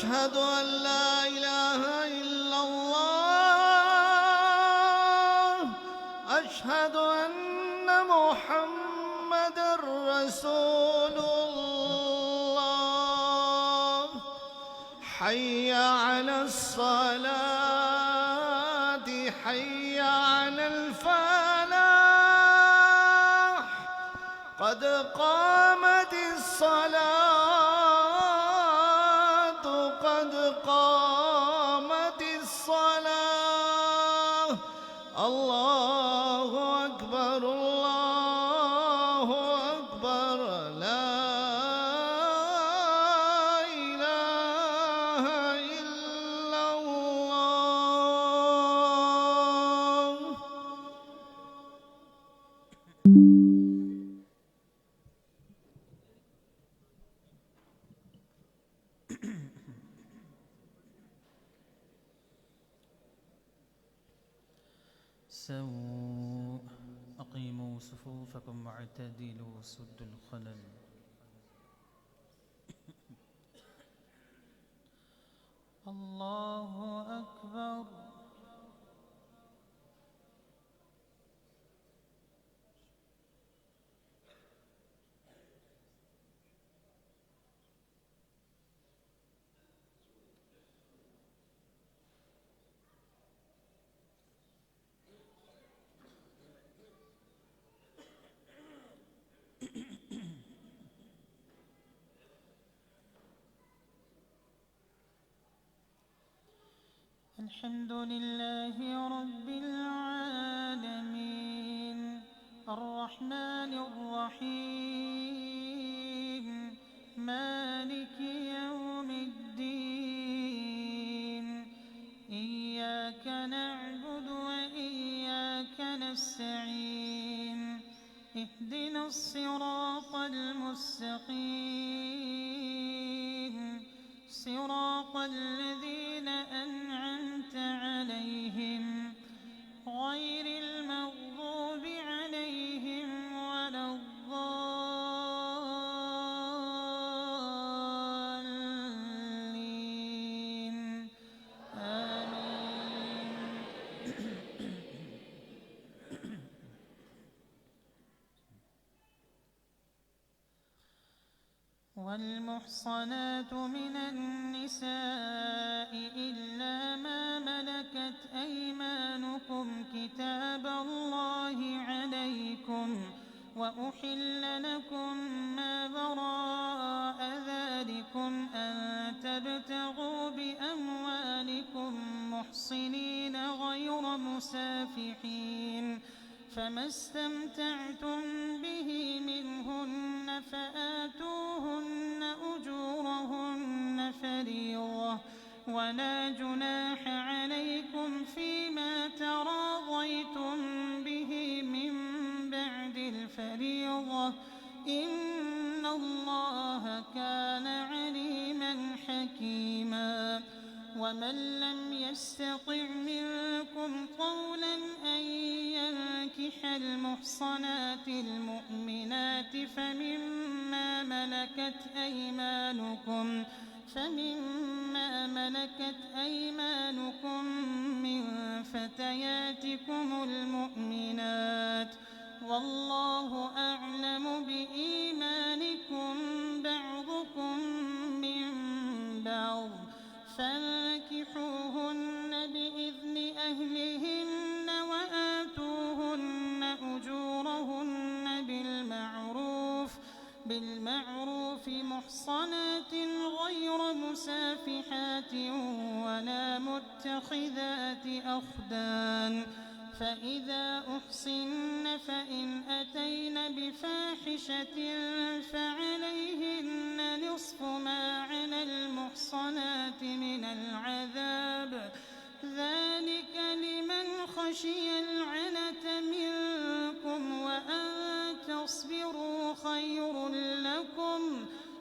أشهد أن لا إله إلا الله، أشهد أن محمدًا رسول الله. حي على الصلاة، حي على الفلاح، قد قامت الصلاة، قد قامت الصلاة. الله أكبر، الله أكبر، لا إله إلا الله. سووا، أقيموا صفوفكم واعتدلوا، سدوا الخلل. الله أكبر. الحمد لله رب العالمين، الرحمن الرحيم، مالك يوم الدين. إياك نعبد وإياك نستعين، اهدنا الصراط المستقيم، صراط الذين أنعمت عليهم غير المغضوب عليهم ولا الضالين. آمين. والمحصنات من النساء إلا ما ملكت أيمانكم كتاب الله عليكم، وأحل لكم ما وراء ذلكم أن تبتغوا بأموالكم محصنين غير مسافحين، فما استمتعتم به منهن فآتوهن أجورهن فريضة، ولا جناح عليكم فيما تراضيتم به من بعد الفريضة، إن الله كان عليما حكيما. ومن لم يستطع منكم طولا أن ينكح المحصنات المؤمنات فمما ملكت أيمانكم من فتياتكم المؤمنات، والله أعلم بإيمانكم بعضكم من بعض، فانكحوهن بإذن أهلهن وآتوهن أجورهن بالمعروف محصنات غير مسافحات ولا متخذات أخدان، فإذا أحصن فإن أتين بفاحشة فعليهن نصف ما على المحصنات من العذاب، ذلك لمن خشي العنة منكم، وأن تصبروا خير لكم،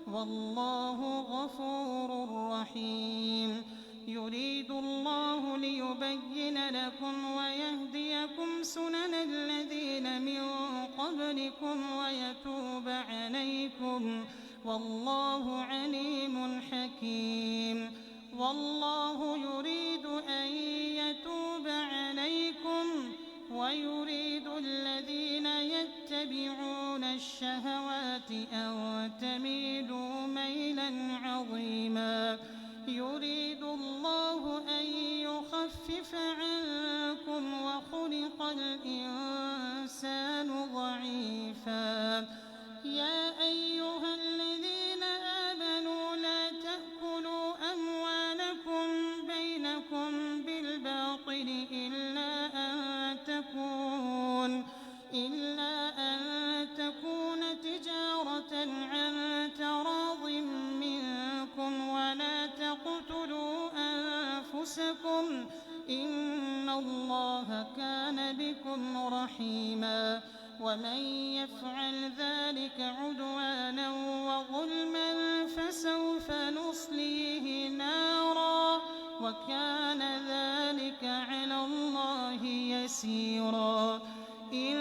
والله غفور رحيم. يريد الله ليبين لكم ويهديكم سنن الذين من قبلكم ويتوب عليكم، والله عليم حكيم. والله يريد أن يتوب عليكم ويريد الذين يتبعون الشهوات أن تميلوا ميلا عظيما يريد الله أن يخفف عنكم وخلق الإنسان ضعيفا يا أيها الذين آمنوا لا تأكلوا أموالكم بينكم بالباطل إلا أن تكون تجارة عن تراض منكم ولا تقتلوا أنفسكم إن الله كان بكم رحيما ومن يفعل ذلك عدوانا وظلما فسوف نصليه نارا وكان ذلك على الله يسيرا إن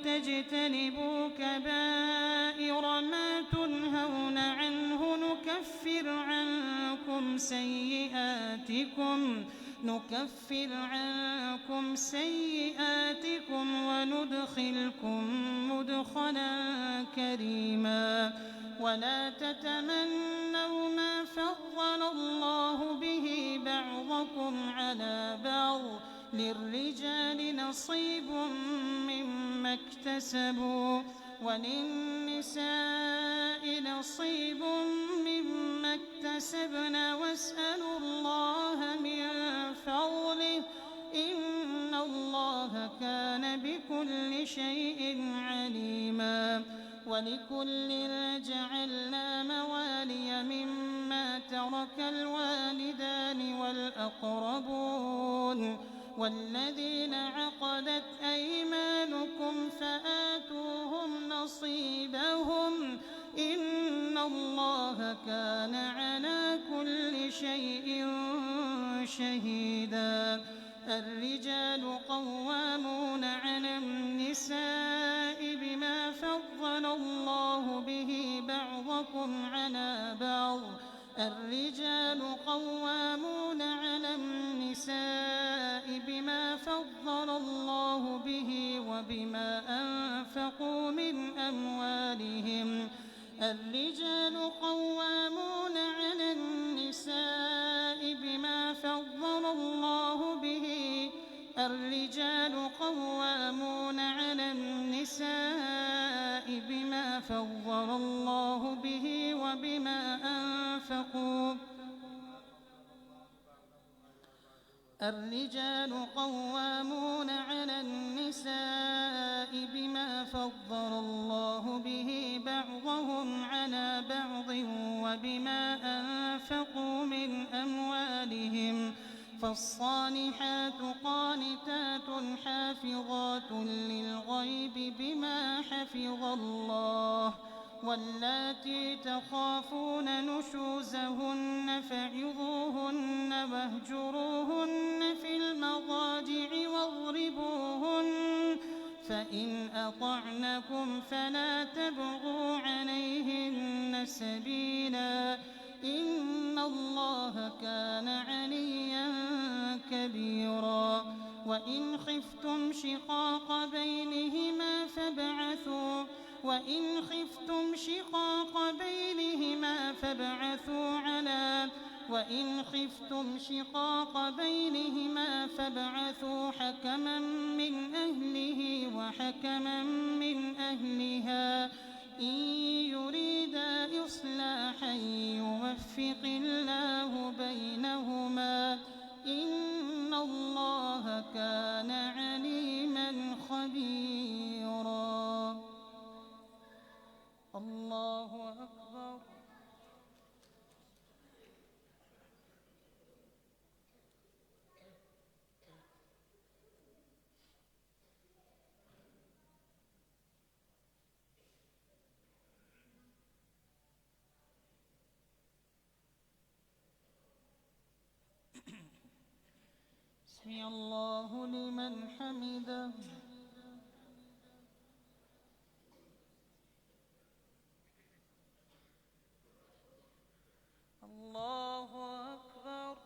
تجتنبوا كبائر ما تنهون عنه نكفر عنكم سيئاتكم وندخلكم مدخلا كريما ولا تتمنوا ما فضل الله به بعضكم على بعض للرجال نصيب مما اكتسبوا وللنساء نصيب مما اكتسبن واسألوا الله من فضله إن الله كان بكل شيء عليما ولكل جعلنا موالي مما ترك الوالدان والأقربون والذين عقدت أيمانكم فآتوهم نصيبهم إن الله كان على كل شيء شهيدا الرجال قوامون على النساء بما فضل الله به بعضكم على بعض الرجال قوامون على النساء بما فضل الله به وبما أنفقوا من أموالهم الرجال قوامون على النساء بما فضل الله به وبما أنفقوا الرجال قوامون على النساء بما فضل الله به بعضهم على بعض وبما أنفقوا من أموالهم فالصالحات قانتات حافظات للغيب بما حفظ الله واللاتي تخافون نشوزهن فعظوهن واهجروهن في المضاجع واضربوهن فإن أطعنكم فلا تبغوا عليهن سبيلا إن الله كان عليا كبيرا وإن خفتم شقاق بينهما فابعثوا حكما من أهله وحكما من أهلها إن يريدا إصلاحا يوفق الله بينهما إن الله كان عليما خبيرا الله أكبر سمع الله لمن حمده الله أكبر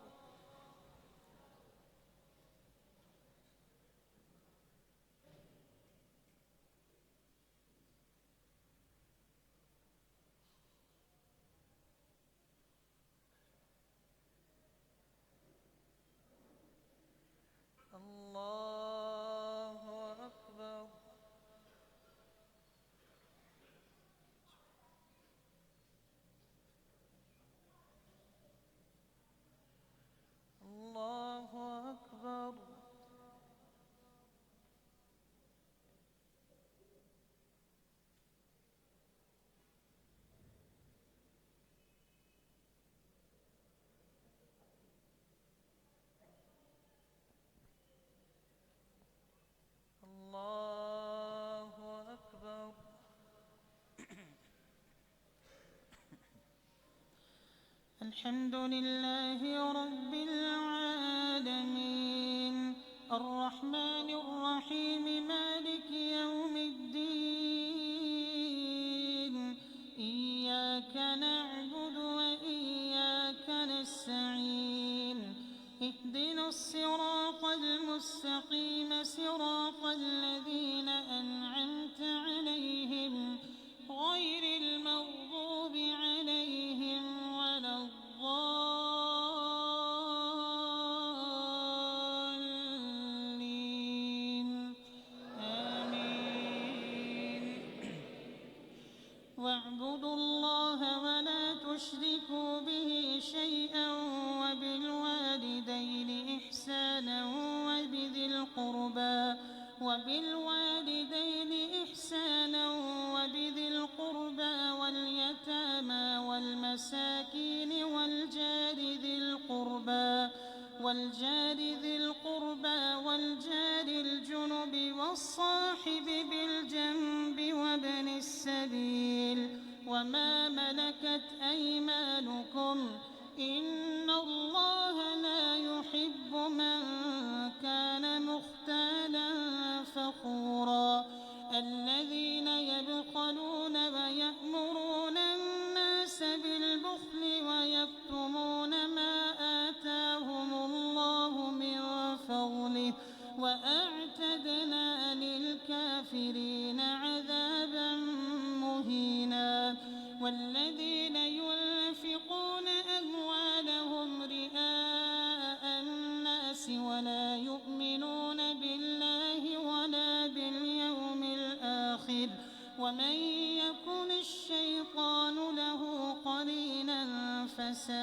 الحمد لله رب العالمين الرحمن الرحيم مالك يوم الدين إياك نعبد وإياك نستعين اهدنا الصراط المستقيم صراط الذين أنعمت عليهم غير المغضوب عليهم ولا الضالين آمين واعبدوا الله ولا تشركوا به شيئا وبالوالدين إحسانا وبذي القربى واليتامى والمساكين والجار ذي القربى والجار الجنب والصاحب بالجنب وابن السبيل وما ملكت أيمانكم إن الله لا يحب من كان مختالا فخورا الذين يبخلون ويأمرون الناس بالبخل ويكتمون ما آتاهم الله من فضله وأعتدنا للكافرين عذابا مهينا والذين ينفقون أموالهم رئاء الناس ولا يؤمنون بالله ولا باليوم الآخر ومن يكن الشيطان له قرينا فساء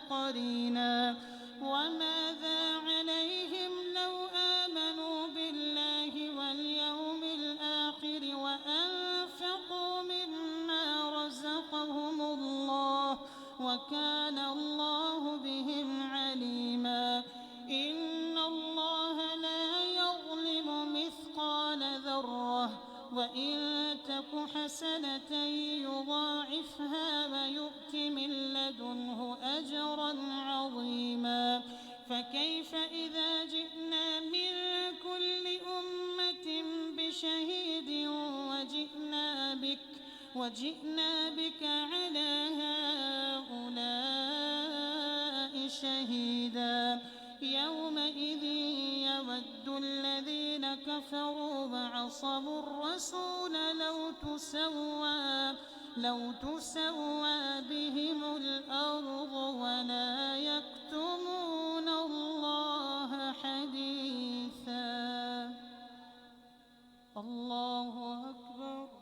قرينا وماذا عليهم لو آمنوا بالله واليوم الآخر وأنفقوا مما رزقهم الله وكان الله بهم عليما إن الله لا يظلم مثقال ذرة وإن تك حسنة يضاعفها ويؤت من لدنه أجرا عظيما فكيف إذا جئنا من كل أمة بشهيد وجئنا بك على هؤلاء شهيدا يومئذ يود الذين كفروا وعصوا الرسول لو تسوى بهم الأرض ولا يكتمون الله حديثا الله أكبر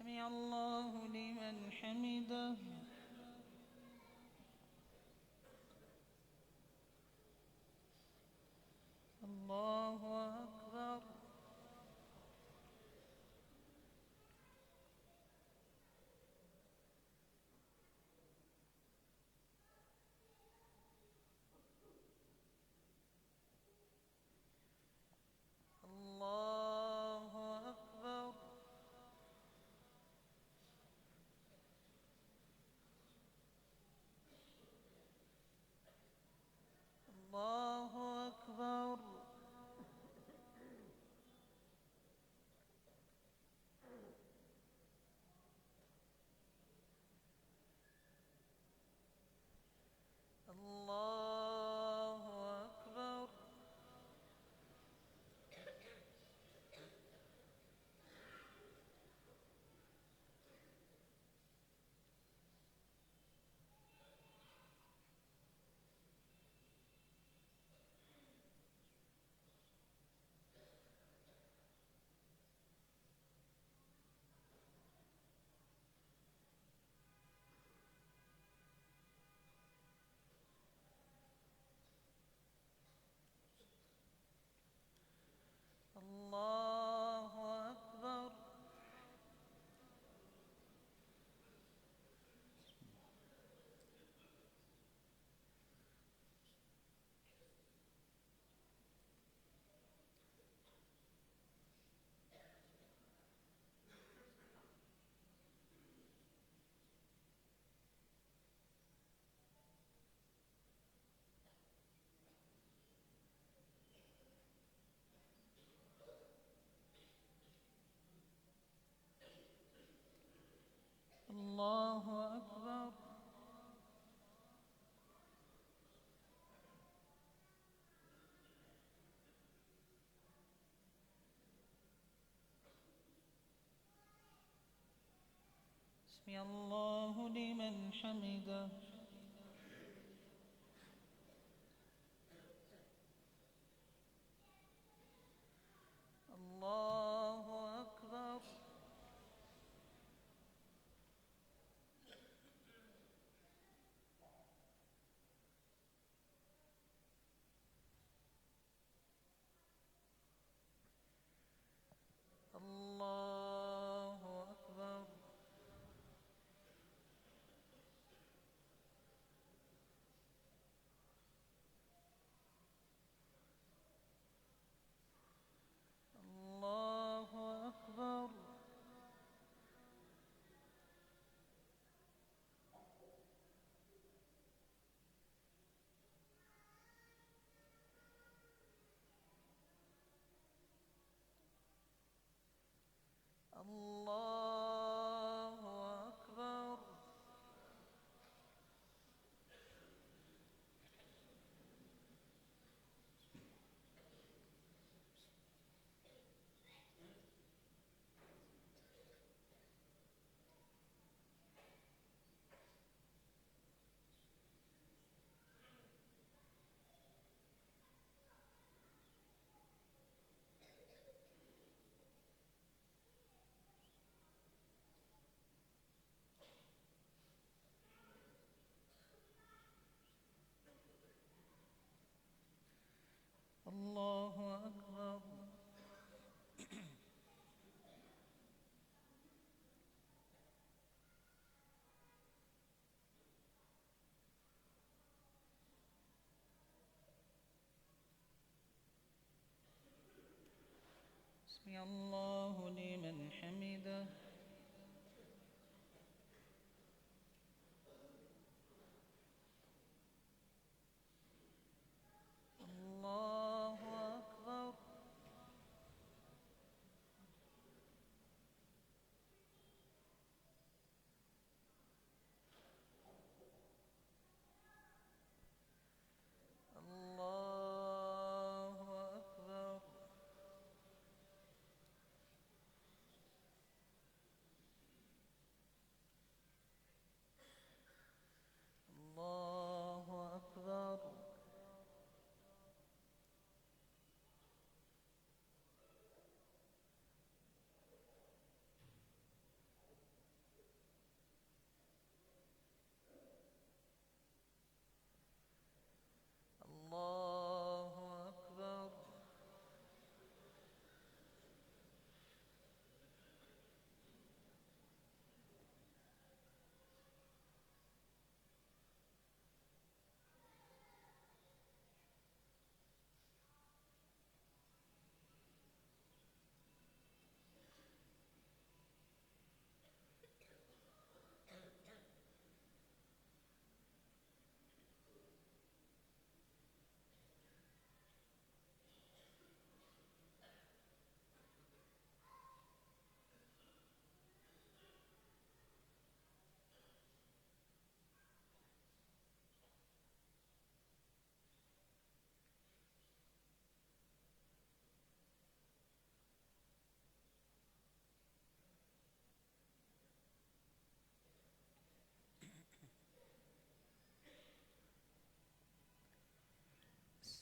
سمع الله لمن حمده الله أكبر الله أكبر سمع الله لمن حمده. الله أكبر. الله أكبر. الله أكبر. الله أكبر. الله أكبر. سمع الله لمن حمده. الله أكبر. الله أكبر. الله أكبر. الله أكبر.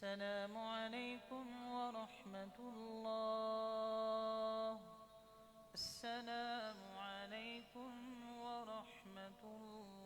السلام عليكم ورحمة الله. السلام عليكم ورحمة الله.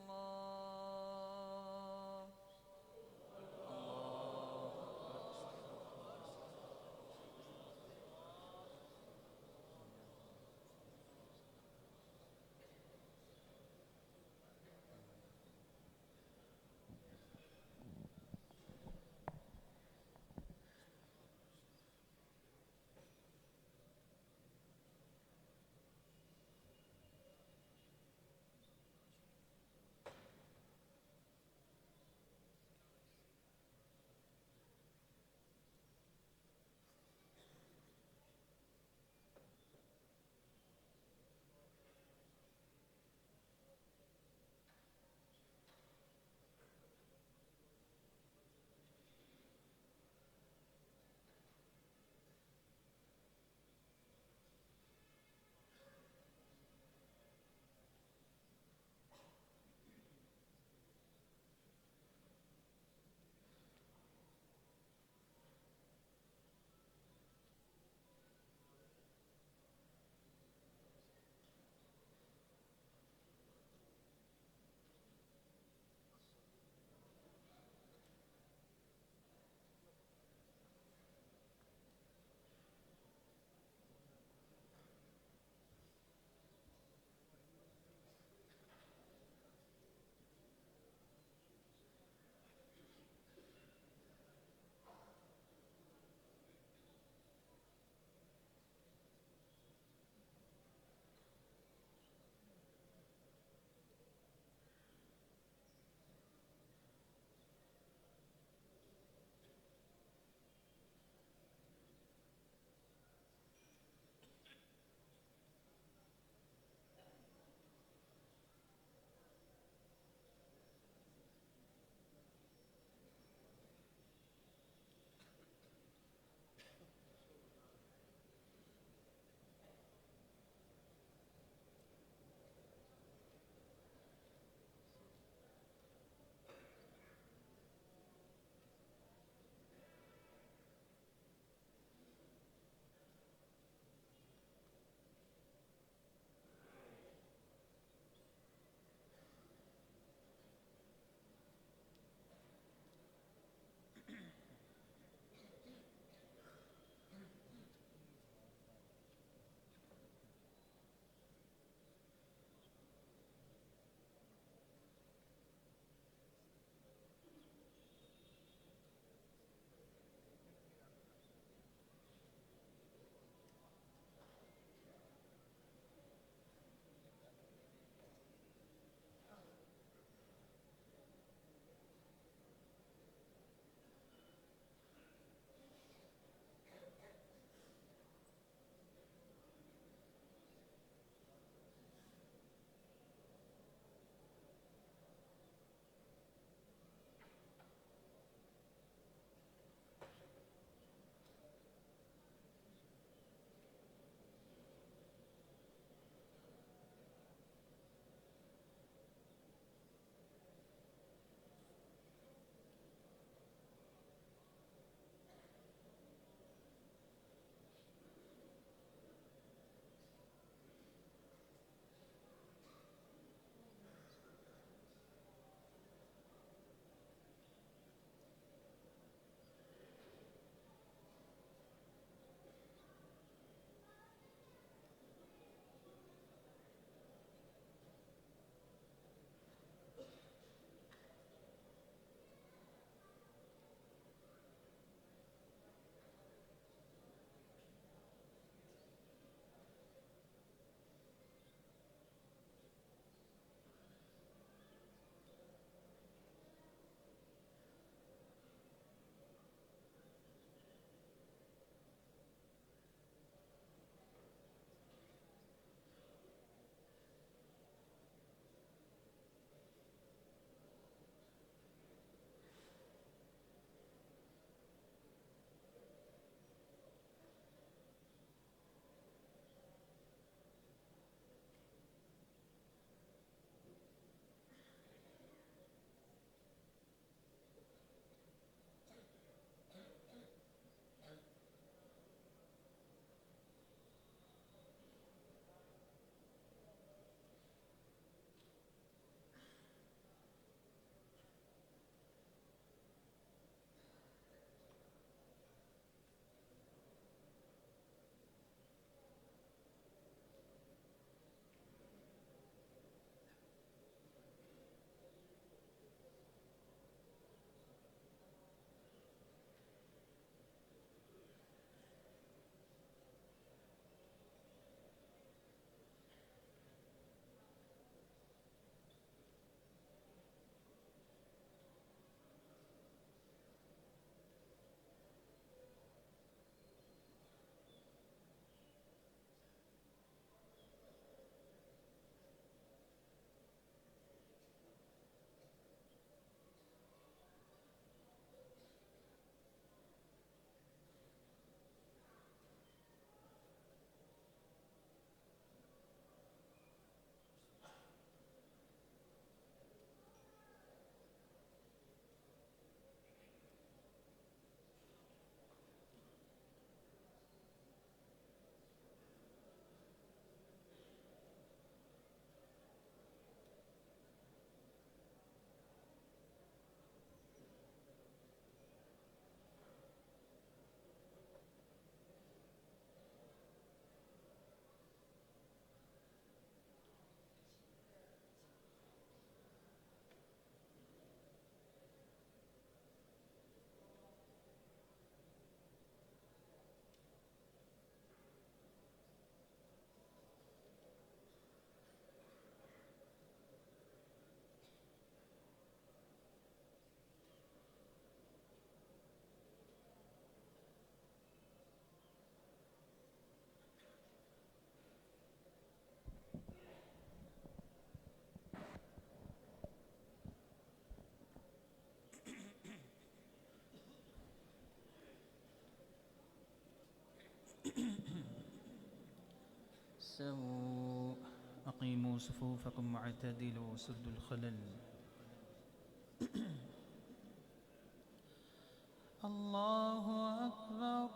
استووا أقيموا صفوفكم واعتدلوا وسدوا الخلل. الله أكبر.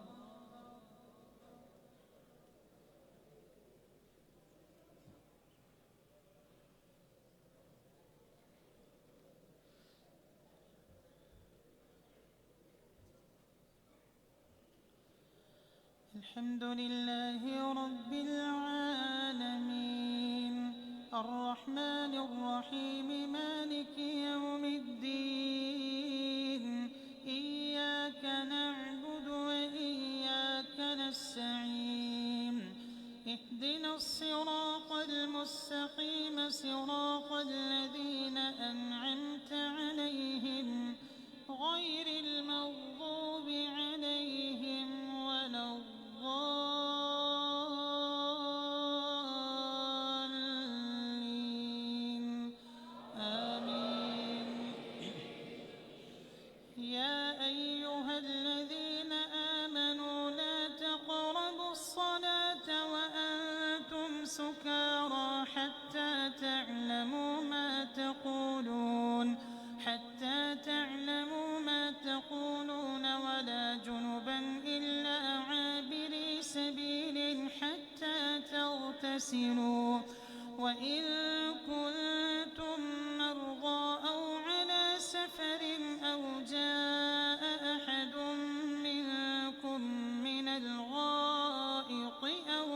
الحمد لله رب العالمين الرحمن الرحيم مالك يوم الدين إياك نعبد وإياك نستعين اهدنا الصراط المستقيم صراط الذين أنعمت عليهم غير المغضوب عليهم ولا الضالين آمين. يا أيها الذين آمنوا لا تقربوا الصلاة وأنتم سكارى حتى تعلموا ما تقولون ولا جنبا إلا عابري سبيل حتى تغتسلوا وإن كنتم مرضى أو على سفر أو جاء أحد منكم من الغائط أو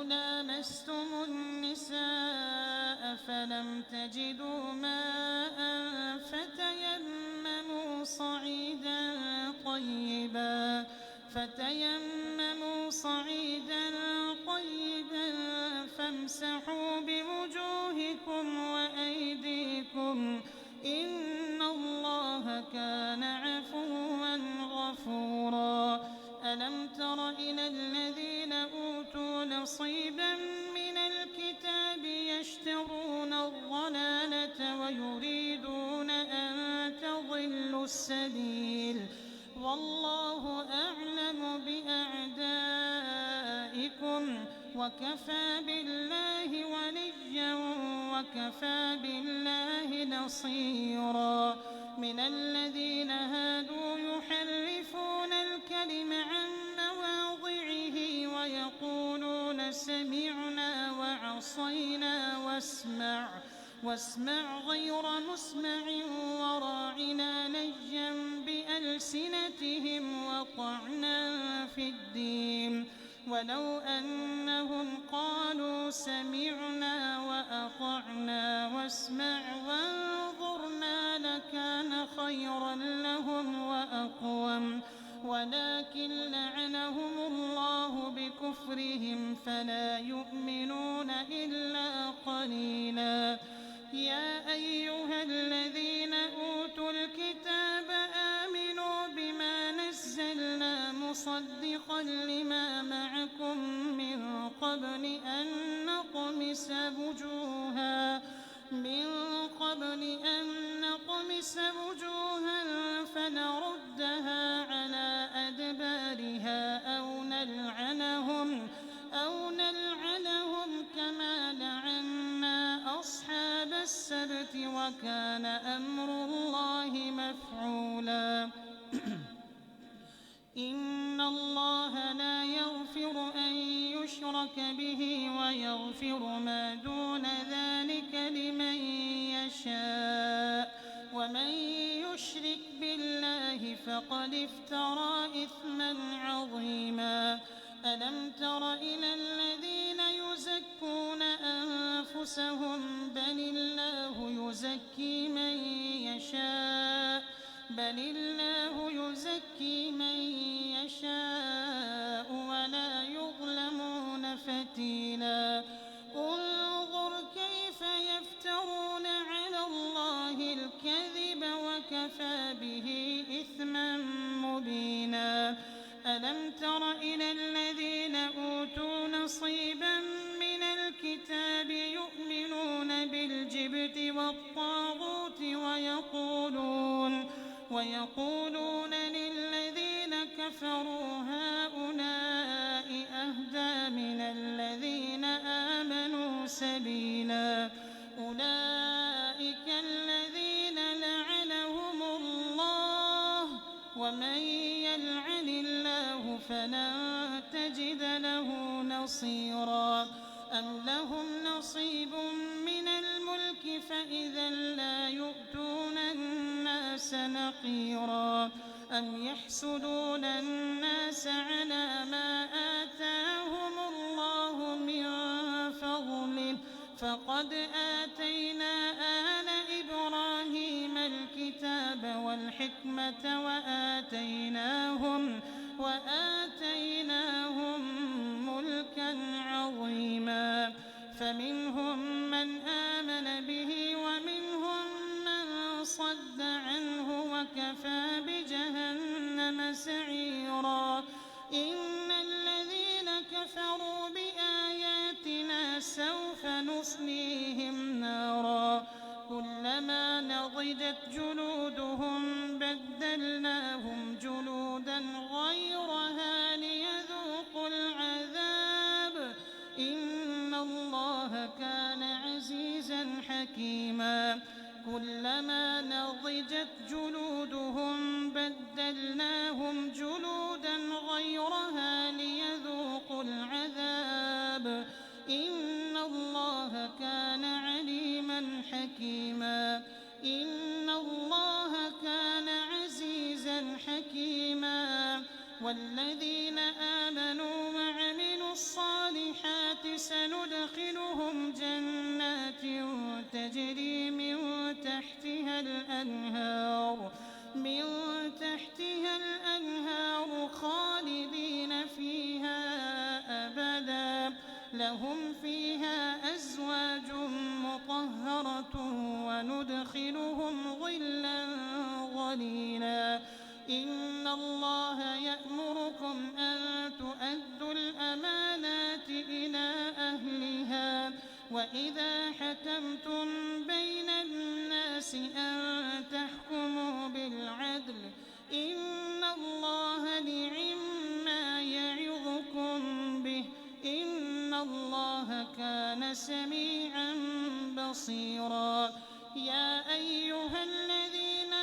لامستم النساء فلم تجدوا ماء فتيمموا صعيدا طيبا فامسحوا بوجوهكم وأيديكم إن الله كان عفوا غفورا. ألم تر إلى الذين أوتوا نصيبا من الكتاب يشترون الضلالة ويريدون أن تضلوا السبيل والله أعلم بأعدائكم وكفى بالله وليا وكفى بالله نصيرا. من الذين هادوا يحرفون الكلم عن مواضعه ويقولون سمعنا وعصينا واسمع غير مسمع وراعنا ليا بألسنتهم وطعنا في الدين ولو أنهم قالوا سمعنا وأطعنا واسمع وانظرنا لكان خيرا لهم وأقوم ولكن لعنهم الله بكفرهم فلا يؤمنون إلا قليلا. يا أيها الذين أوتوا الكتاب آمنوا بما نزلنا مصدقا لما معكم من قبل أن نطمس وجوها فنردها على أدبارها أو نلعنهم كما لعنا أصحاب السبت وكان أمر الله مفعولا. إن الله لا يغفر أن يشرك به ويغفر ما دون ذلك لمن يشاء ومن يشرك بالله فقد افترى إثما عظيما. ألم تر إلى الذين يزكون أنفسهم بل الله يزكي من يشاء ولا يظلمون فتيلا. انظر كيف يفترون على الله الكذب وكفى به إثما مبينا. ألم تر إلى الذين أوتوا نصيبا من الكتاب يؤمنون بالجبت والطاغوت ويقولون للذين كفروا هؤلاء أهدى سبيلا أولئك الذين لعنهم الله ومن يلعن الله فلن تجد له نصيرا أم لهم نصيب من الملك فإذا لا يؤتون الناس نقيرا أم يحسدون الناس على ما آتاهم الله من فضله فقد آتينا آل إبراهيم الكتاب والحكمة وآتيناهم ملكا عظيما فمنهم من آمن به ومنهم من صد عنه وكفى بجهنم سعيرا إن الذين كفروا بآياتنا سوف نصليهم نارا كلما نضجت جلودهم بدلناهم جلودا غيرها ليذوقوا العذاب إن الله كان عزيزا حكيما كلما نضجت جلودهم بدلناهم جلودا غيرها ليذوقوا العذاب إن الله كان عليما حكيما إن الله كان عزيزا حكيما والذين آمنوا وعملوا الصالحات سندخلهم جنات تجري من تحتها الأنهار خالدين فيها أبدا لهم فيها أزواج مطهرة وندخلهم ظلا ظليلا إن الله يأمركم أن تؤدوا الأمانات إلى أهلها وإذا حكمتم بين الناس أن تحكموا بالعدل إن الله نعما يعظكم به إن الله كان سميعا بصيرا يا أيها الذين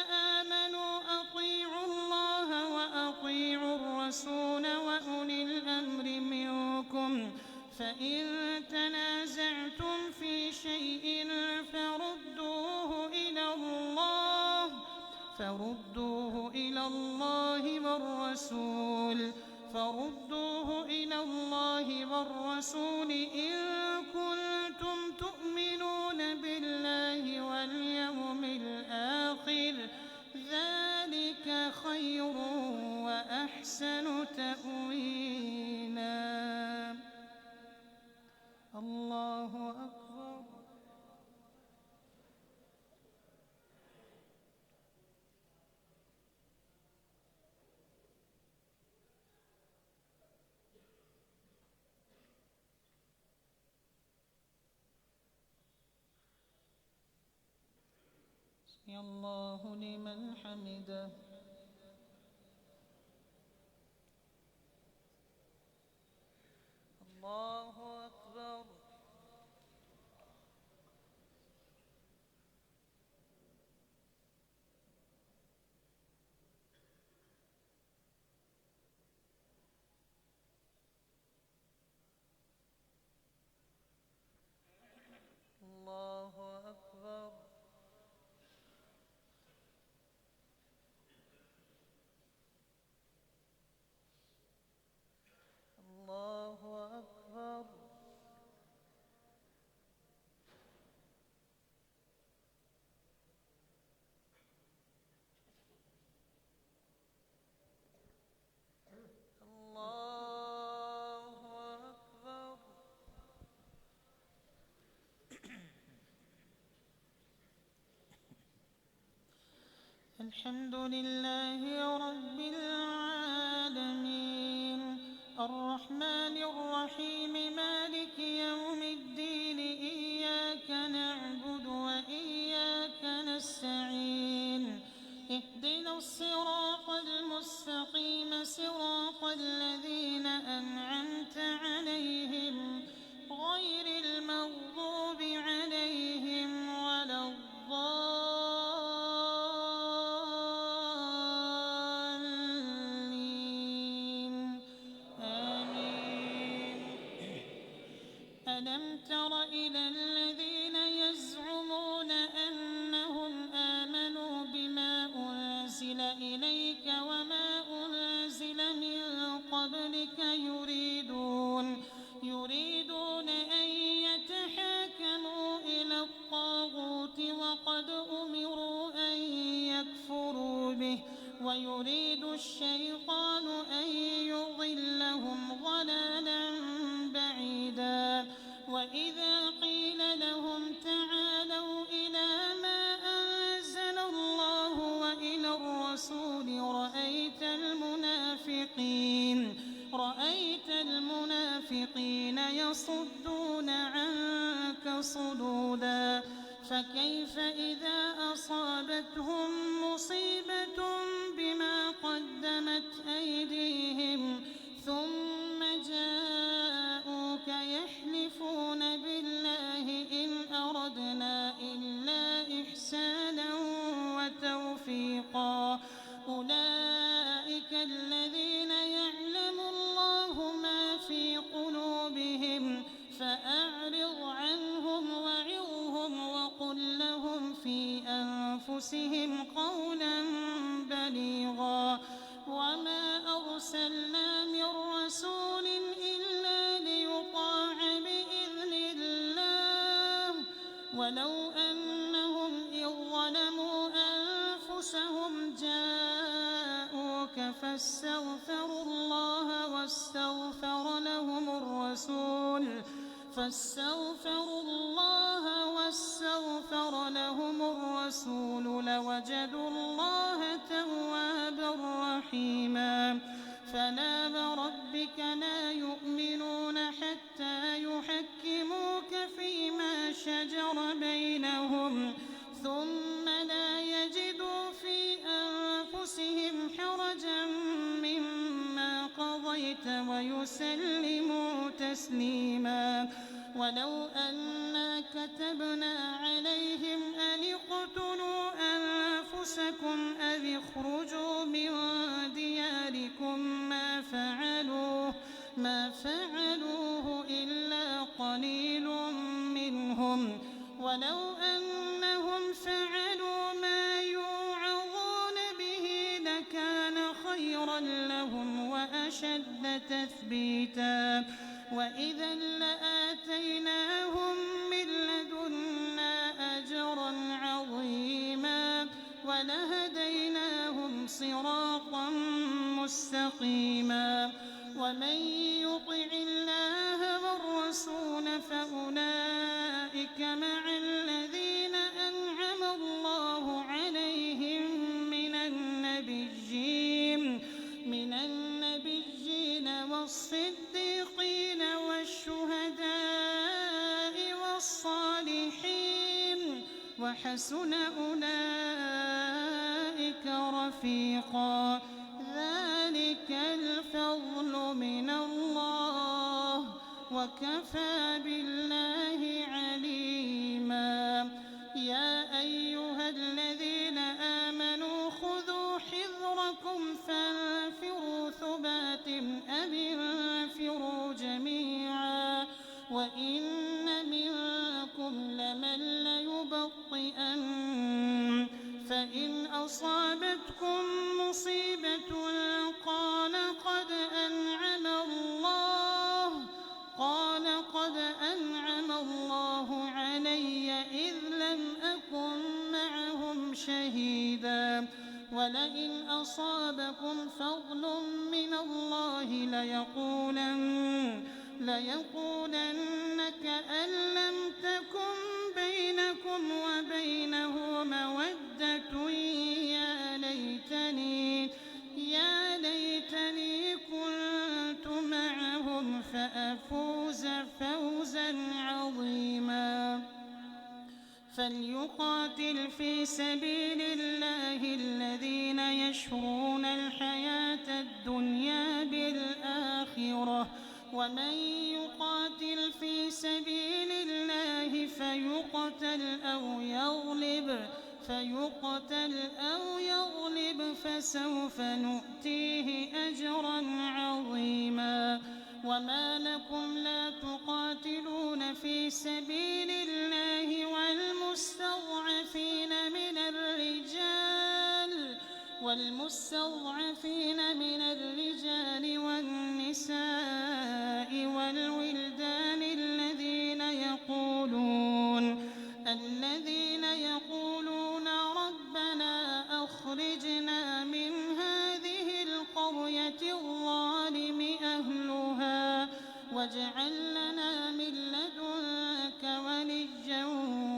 آمنوا أطيعوا الله وأطيعوا الرسول وأولي الأمر منكم فإن تنازعتم في شيء فردوه إلى الله والرسول إن كنتم تؤمنون بالله واليوم الآخر ذلك خير وأحسن تأويلا الله أكبر سمع الله لمن حمده الله أكبر الله أكبر الله أكبر الله أكبر الحمد لله رب العالمين الرحمن الرحيم مالك يوم الدين إياك نعبد وإياك نستعين اهدنا الصراط المستقيم صراط الذين أنعمت عليهم غير المغضوب عليهم ولا الضالين آمين. ألم تر إلى الذين يزعمون أنهم آمنوا بما أنزل إليك وما أنزل من قبلك يريدون أن يتحاكموا إلى الطاغوت وقد أمروا أن يكفروا به ويريد الشيطان أن يضلهم ضلالا بعيدا. وإذا قيل لهم تعالوا إلى ما أنزل الله وإلى الرسول رأيت المنافقين يصدون عنك صدودا. فكيف إذا أصابتهم مصيبة بما قدمت أيديهم ثم جاءوك يحلفون بالله إن أردنا إلا إحسانا وتوفيقا أولئك الذين يعلم الله ما في قلوبهم فأعرض عنهم وعظهم وقل لهم في أنفسهم قولا بليغا. وما أرسلنا من رسول إلا ليطاع بإذن الله ولو أنهم إذ ظلموا أنفسهم جاءوك فاستغفروا الله واستغفر لهم الرسول لوجدوا الله توابا رحيما. فلا وربك لا يؤمنون حتى يحكموك فيما شجر بينهم ثم لا يجدوا في أنفسهم حرجا مما قضيت ويسلموا تسليما. ولو أنا كتبنا عليهم أن اقتلوا أنفسكم أو اخرجوا من دياركم ما فعلوه إلا قليل منهم ولو أنهم فعلوا ما يوعظون به لكان خيرا لهم وأشد تثبيتا. وإذا لآتيناهم من لدنا أجرا عظيما ولهديناهم صراطا مستقيما. ومن يطع الله والرسول فأولئك مع الذين أنعم الله عليهم من النبيين والصديقين والشهداء والصالحين وحسن أولئك رفيقا. ذلك الفضل من الله وكفى بالله عليما. يا أيها الذين آمنوا خذوا حذركم فانفروا ثبات أو انفروا جميعا وإن منكم لمن ليبطئن فإن أصابتكم مصيبة قال قد أنعم الله علي إذ لم أكن معهم شهيدا. ولئن أصابكم فضل من الله ليقولن كأن لم تكن بينكم وبينه مودة يا ليتني كنت معهم فأفوز فوزا عظيما. فليقاتل في سبيل الله الذين يشرون الحياة الدنيا بالآخرة ومن يقاتل في سبيل الله فيقتل أو يغلب فسوف نؤتيه أجرا عظيما. وما لكم لا تقاتلون في سبيل الله والمستضعفين من الرجال والنساء والولدان الذين يقولون ربنا أخرجنا من هذه القرية الظالم أهلها واجعل لنا من لدنك وليا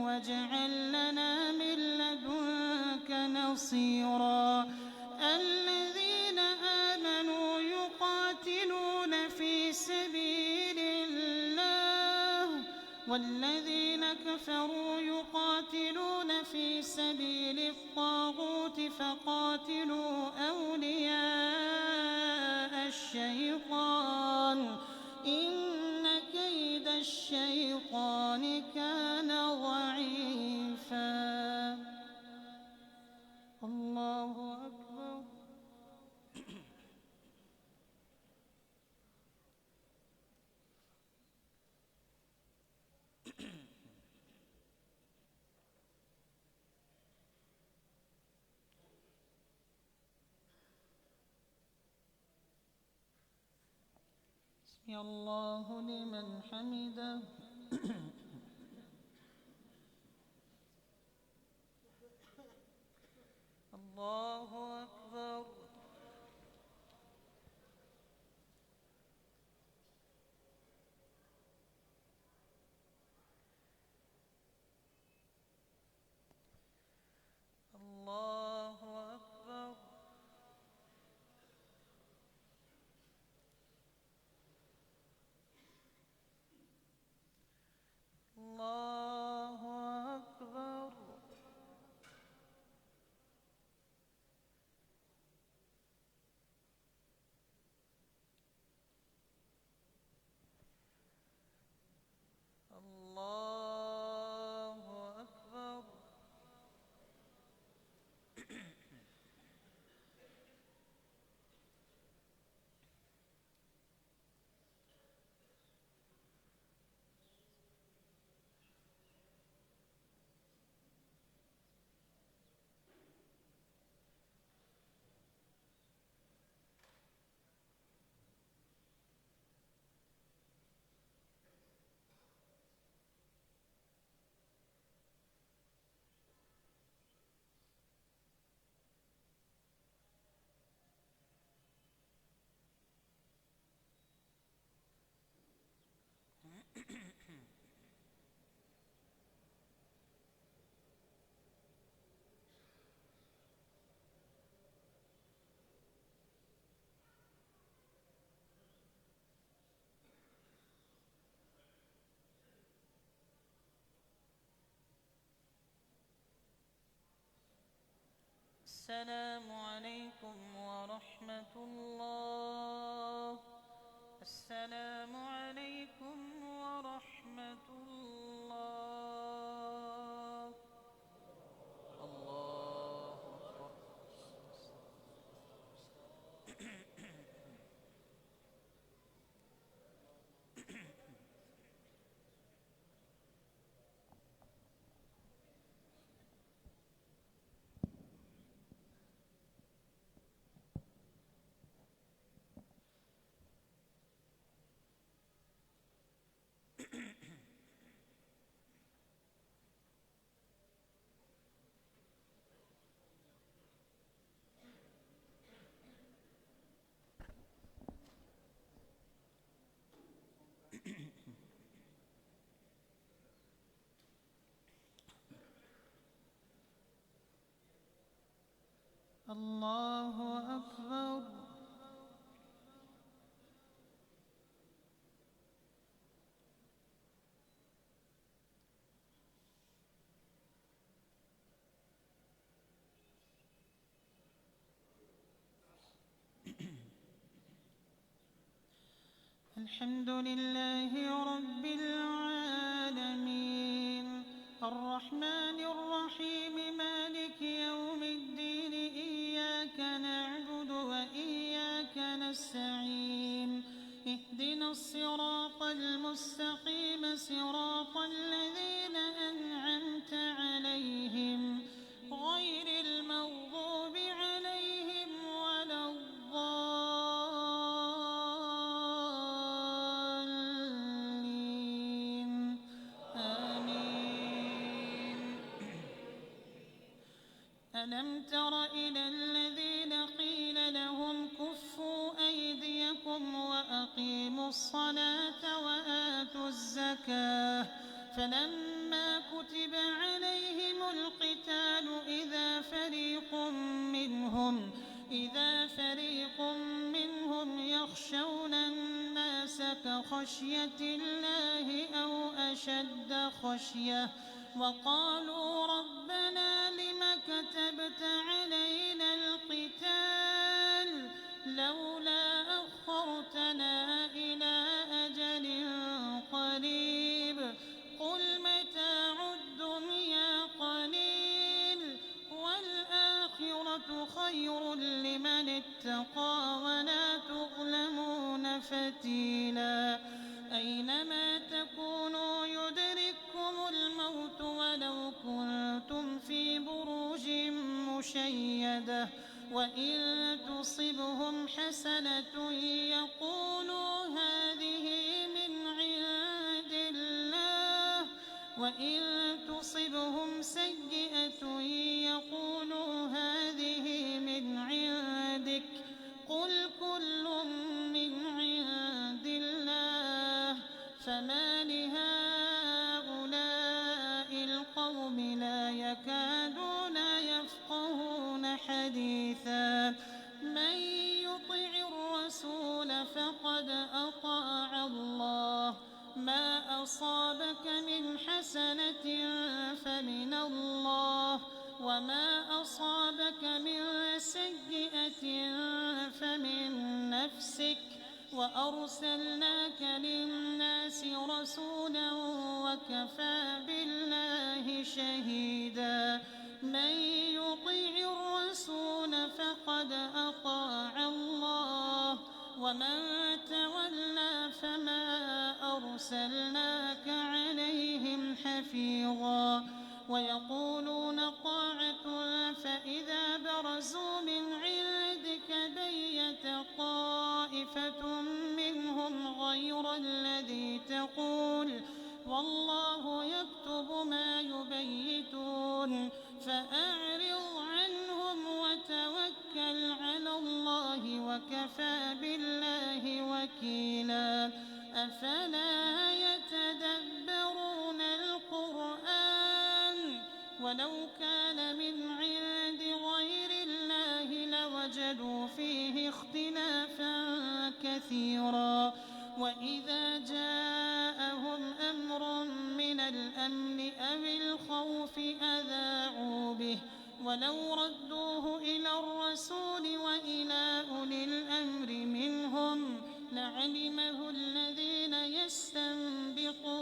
واجعل لنا من لدنك نصيرا. الذين آمنوا يقاتلون في سبيل الله والذين كفروا يقاتلون في سبيل الطاغوت فقاتلوا أولياء الشيطان إن كيد الشيطان كان ضعيفا. الله أكبر. سمع الله لمن حمده. الله أكبر. الله أكبر. الله أكبر. الله أكبر. السلام عليكم ورحمة الله. السلام عليكم ورحمة الله. الله أكبر. الله أكبر. الحمد لله رب العالمين الرحمن الرحيم مالك يوم الدين إياك نعبد وإياك نستعين اهدنا الصراط المستقيم صراط الذين أنعمت عليهم غير المغضوب عليهم ولا الضالين آمين. ألم تر إلى الذين قيل لهم كفوا أيديكم وأقيموا الصلاة وآتوا الزكاة فلما كتب عليهم القتال إذا فريق منهم يخشون الناس كخشية الله أو أشد خشية وقالوا ربنا لم كتبت علينا القتال لولا أخرتنا إلى أجل قريب قل متاع الدنيا قليل والآخرة خير لمن اتقى ولا تظلمون فتيلا أينما تكونوا يدرككم الموت ولو كنتم في بروج مشيدة وإن تصبهم حسنة يقولوا هذه من عند الله وإن تصبهم سيئة يقولوا هذه من عندك قل كل من عند الله فما لهؤلاء القوم لا يكادون يفقهون حديثا من يطع الرسول فقد أطاع الله ما أصابك من حسنة فمن الله وما أصابك من سيئة فمن نفسك وأرسلناك للناس رسولا وكفى بالله شهيدا من يطيع الرسول فقد أطاع الله ومن تولى فما أرسلناك عليهم حفيظا ويقولون طاعة فإذا برزوا من عندك بيت طائفة منهم غير الذي تقول والله يكتب ما يبيتون فأعرض عنهم وتوكل على الله وكفى بالله وكيلا أفلا يتدبرون القرآن ولو كان من عند غير الله لوجدوا فيه اختلافا كثيرا وإذا جاءهم أمر من الأمن أو الخوف أذاعوا به ولو ردوه إلى الرسول وإلى أولي الأمر منهم لعلمه الذين يستنبطونه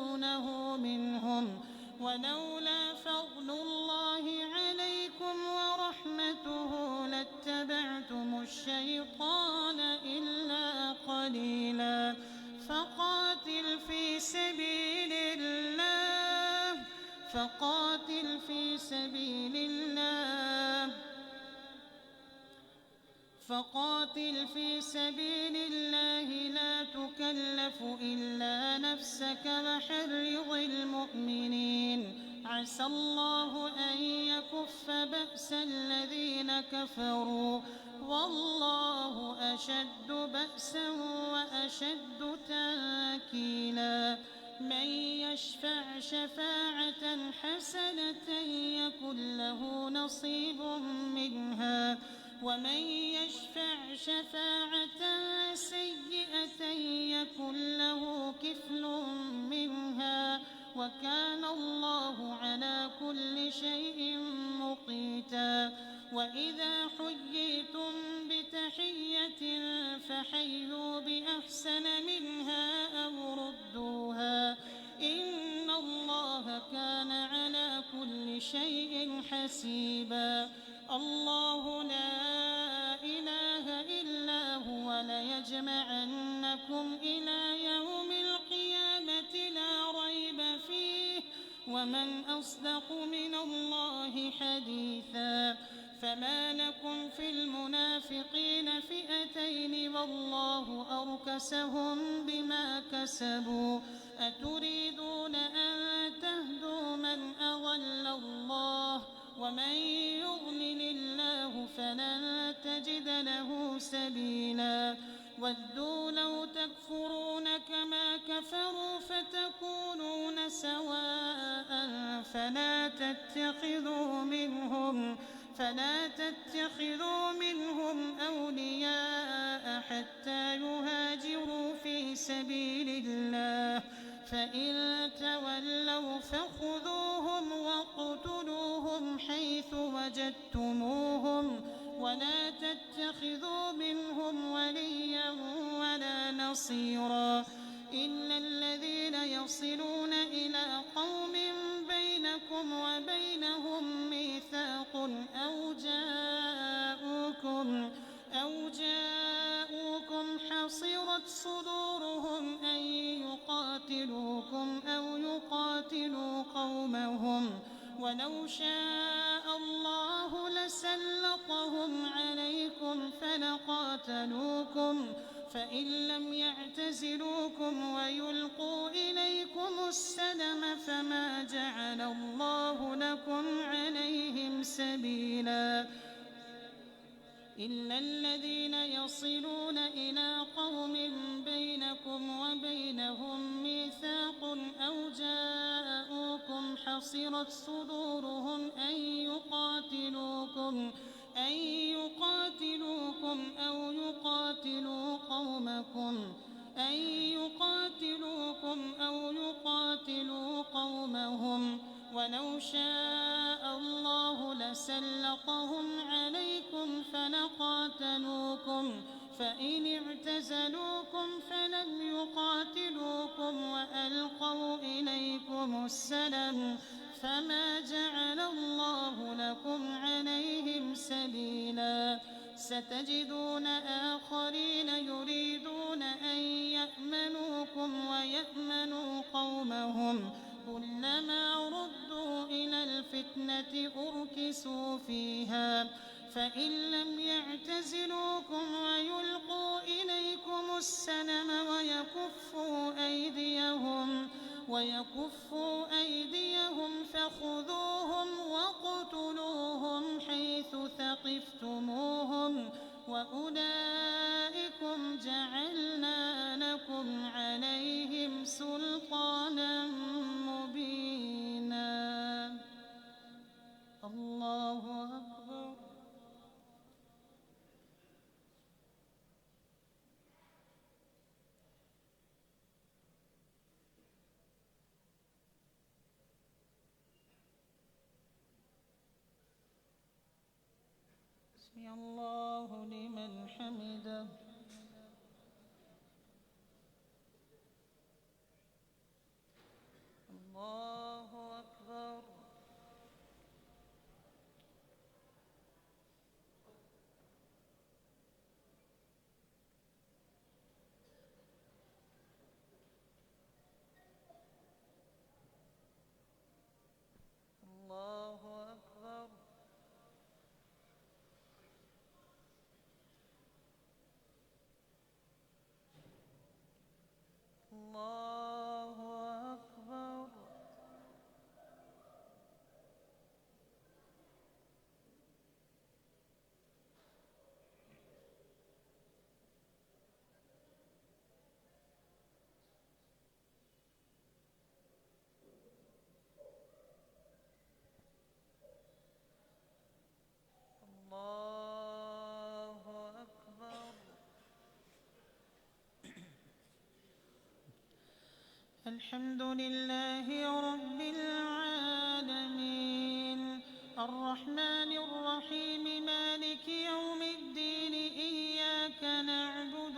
منهم ولولا فضل الله عليكم ورحمته لاتبعتم الشيطان إلا قليلا فقاتل في سبيل الله لا تكلف إلا نفسك وحرض المؤمنين عسى الله أن يكف بأس الذين كفروا والله أشد بأسا وأشد تنكيلا من يشفع شفاعة حسنة يكن له نصيب منها ومن يشفع شفاعة سيئة يكن له كفل منها وكان الله على كل شيء مقيتا وإذا حييتم بتحية فحيوا بأحسن منها أو ردوها إن الله كان على كل شيء حسيبا. الله لا إله إلا هو ليجمعنكم إلى يوم القيامة لا ريب فيه ومن أصدق من الله حديثا. فما لكم في المنافقين فئتين والله أركسهم بما كسبوا أتريدون أن تهدوا من أضل الله ومن يضلل الله فلن تجد له سبيلا. ودوا لو تكفرون كما كفروا فتكونون سواء فلا تتخذوا منهم أولياء حتى يهاجروا في سبيل الله فإن تولوا فخذوهم واقتلوهم حيث وجدتموهم ولا تتخذوا منهم وليا ولا نصيرا إلا الذين يصلون إلى قوم بينكم وبينهم ميثاق أو جاءوكم حصرت صدورهم أن يقاتلوكم أو يقاتلوا قومهم ولو شاء الله لسلطهم عليكم فلقاتلوكم فإن لم يعتزلوكم ويلقوا إليكم السلم فما جعل الله لكم عليهم سبيلا إلا الذين يصلون إلى قوم بينكم وبينهم ميثاق أو جاءوكم حصرت صدورهم أن يقاتلوكم أو يقاتلوا قومهم ولو شاء الله لسلطهم عليكم فلقاتلوكم فإن اعتزلوكم فلم يقاتلوكم وألقوا إليكم السلم فما جعل الله لكم عليهم سبيلا ستجدون آخرين يريدون أن يأمنوكم ويأمنوا قومهم كلما ردوا إلى الفتنة أركسوا فيها فإن لم يعتزلوكم ويلقوا إليكم السلم ويكفوا أيديهم فخذوهم واقتلوهم حيث ثقفتموهم وأولئكم جعلنا لكم عليهم سلطانا مبينا. الله أكبر. سمع الله لمن حمده. الله أكبر. الله أكبر. الله أكبر. الله أكبر. الحمد لله رب العالمين الرحمن الرحيم مالك يوم الدين إياك نعبد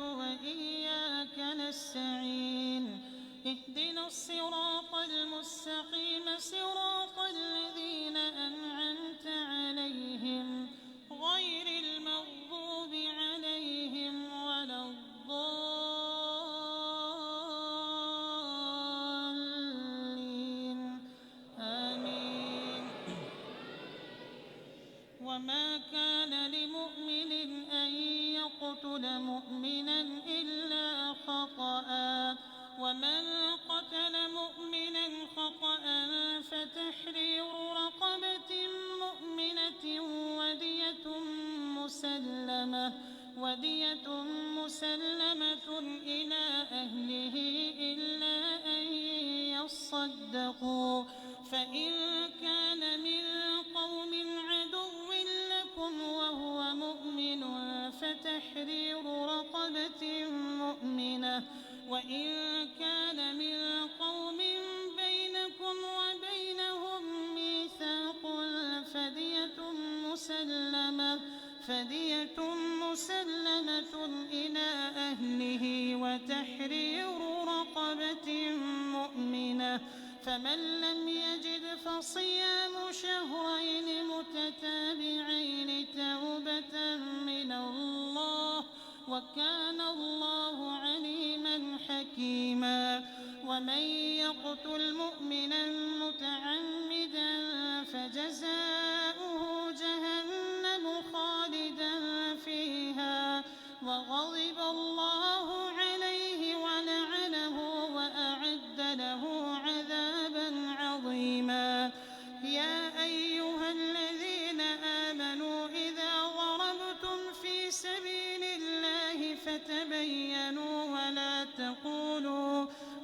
الصراط المستقيم صراط الذين أنعمت عليهم غير المغضوب عليهم ولا الضالين آمين. وما كان لمؤمن أن يقتل مؤمنا إلا خطأ ومن قتل مؤمنا خطأ فتحرير رقبة مؤمنة ودية مسلمة إلى أهله إلا أن يصدقوا فإن كان من قوم عدو لكم وهو مؤمن فتحرير رقبة مؤمنة وإن كان من قوم بينكم وبينهم ميثاق فدية مسلمة إلى أهله وتحرير رقبة مؤمنة فمن لم يجد فصيام شهرين متتابعين توبة من الله وكان الله عليما حكيما. ومن يقتل مؤمنا متعمدا فجزاؤه جهنم خالدا فيها وغضب الله عليه ولعنه وأعد له عذابا عظيما. يا أيها الذين آمنوا إذا ضربتم في سبيل الله فتبينوا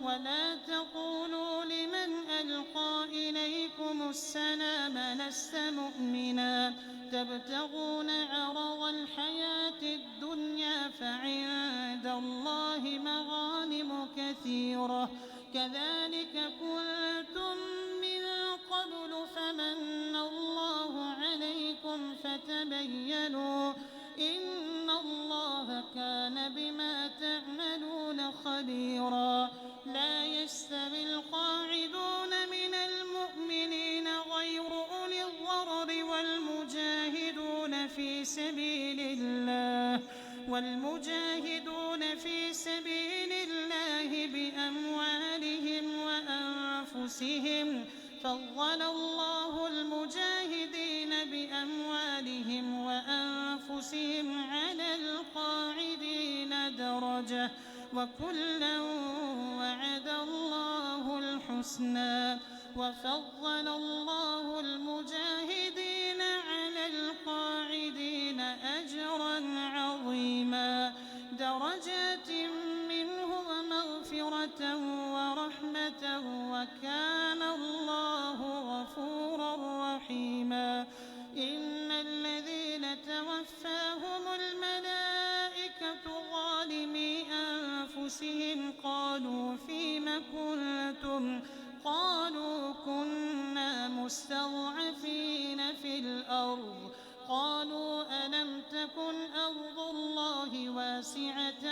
ولا تقولوا لمن ألقى إليكم السلام لست مؤمنا تبتغون عرض الحياة الدنيا فعند الله مغانم كثيرة كذلك كنتم من قبل فمن الله عليكم فتبينوا إن الله كان بما تعملون خبيرا. لا يستوي القاعدون من المؤمنين غير أولي الضرر والمجاهدون في سبيل الله بأموالهم وأنفسهم فضل الله المجاهدين بأموالهم وأنفسهم على القاعدين درجة وكلا وعد الله الحسنى وفضل الله المجاهدين على القاعدين أجرا عظيما درجات منه ومغفرة ورحمة وكان الله غفورا رحيما. إن الذين توفاهم الملائكة ظالمي أنفسهم قالوا فيم كنتم قالوا كنا مستضعفين في الأرض قالوا ألم تكن أرض الله واسعة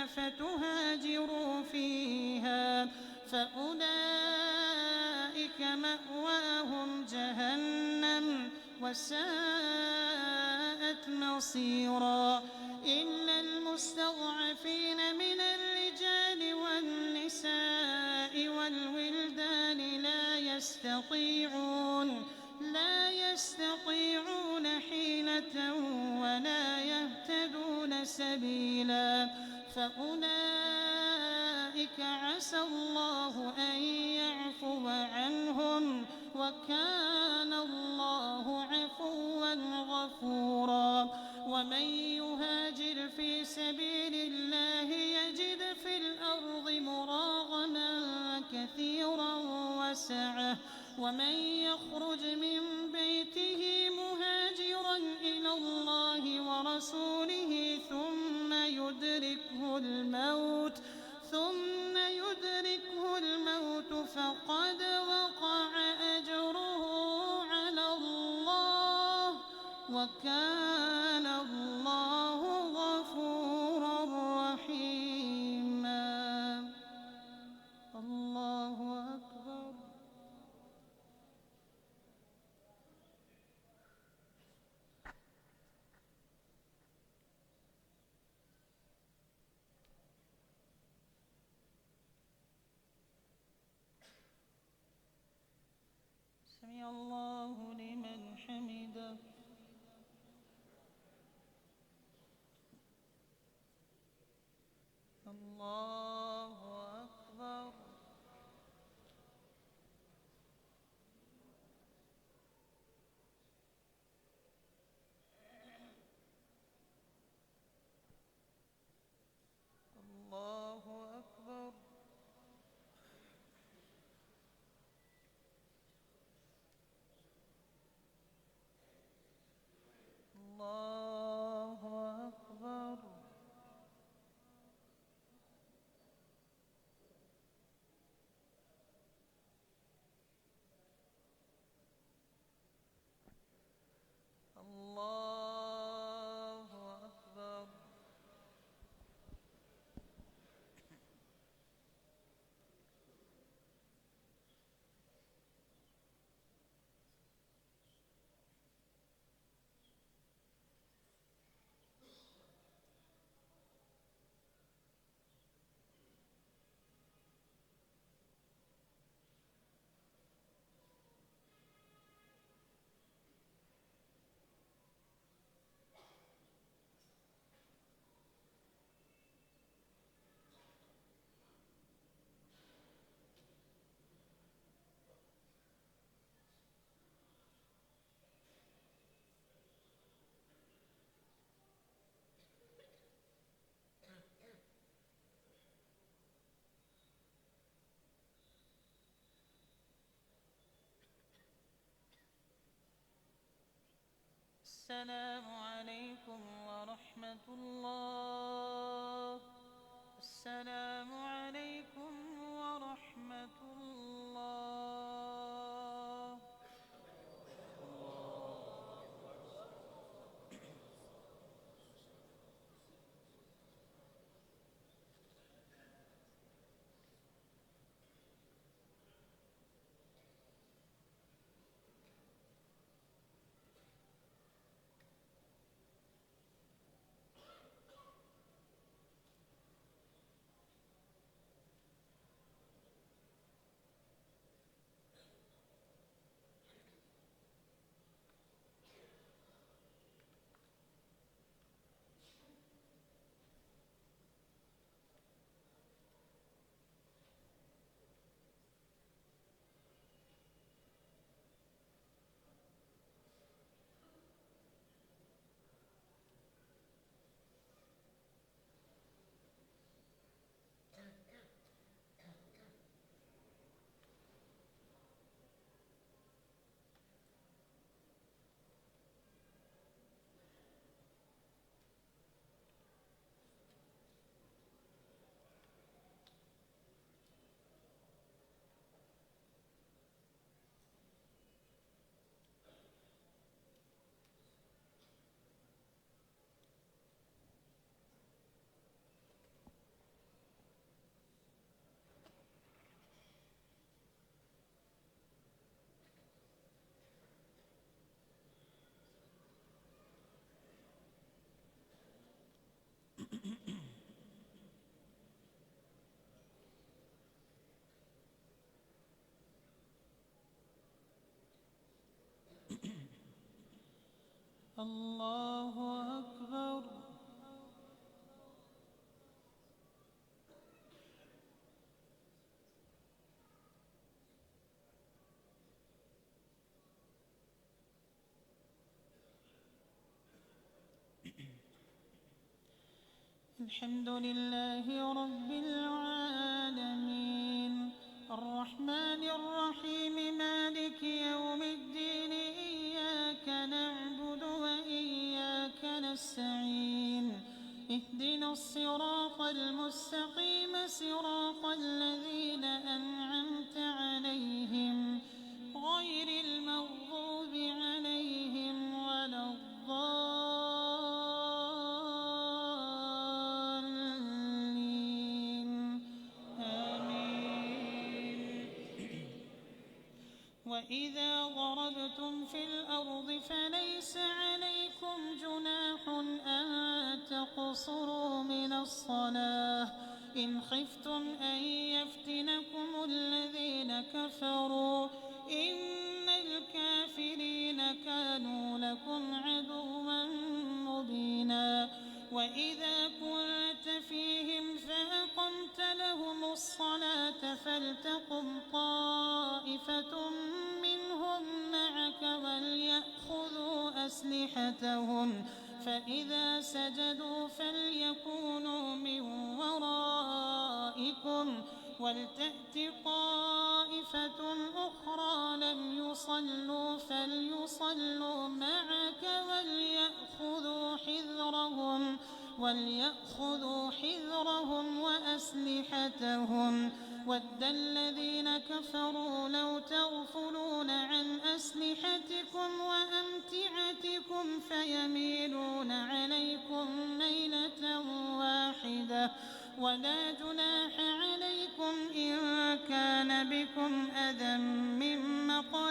فتهاجروا فيها فأولئك مأواهم جهنم وساءت مصيرا. إلا المستضعفين من الرجال والنساء والولدان لا يستطيعون حيلة ولا يهتدون سبيلا فأولئك عسى الله أن يعفو عنهم وكان الله عفوا غفورا. ومن يهاجر في سبيل الله يجد في الأرض مراغما كثيرا وسعة ومن يخرج من بيته مهاجرا إلى الله ورسوله ثم يدركه الموت فقد وقع أجره على الله وكان الله غفورا رحيما. الله سمع الله لمن حمده. الله أكبر. الله أكبر. الله أكبر. الله أكبر. السلام عليكم ورحمة الله. السلام عليكم ورحمة الله. الله أكبر. الحمد لله رب العالمين الرحمن الرحيم مالك يوم الدين إياك نعبد وإياك نستعين اهدنا الصراط المستقيم صراط الذين أنعمت عليهم غير المغضوب عليهم ولا الضالين آمين. وإذا ضربتم في الأرض فليس عليكم جناح أن تقولوا تقصروا من الصلاة إن خفتم أن يفتنكم الذين كفروا إن الكافرين كانوا لكم عدوا مبينا وإذا كنت فيهم فأقمت لهم الصلاة فلتقم طائفة منهم معك وليأخذوا أسلحتهم فإذا سجدوا فليكونوا من ورائكم ولتأت طائفة أخرى لم يصلوا فليصلوا معك وليأخذوا حذرهم وأسلحتهم ود الذين كفروا لو تغفلون عن أسلحتكم وأمتعتكم فيميلون عليكم ميلة واحدة ولا جناح عليكم إن كان بكم أذى من مطر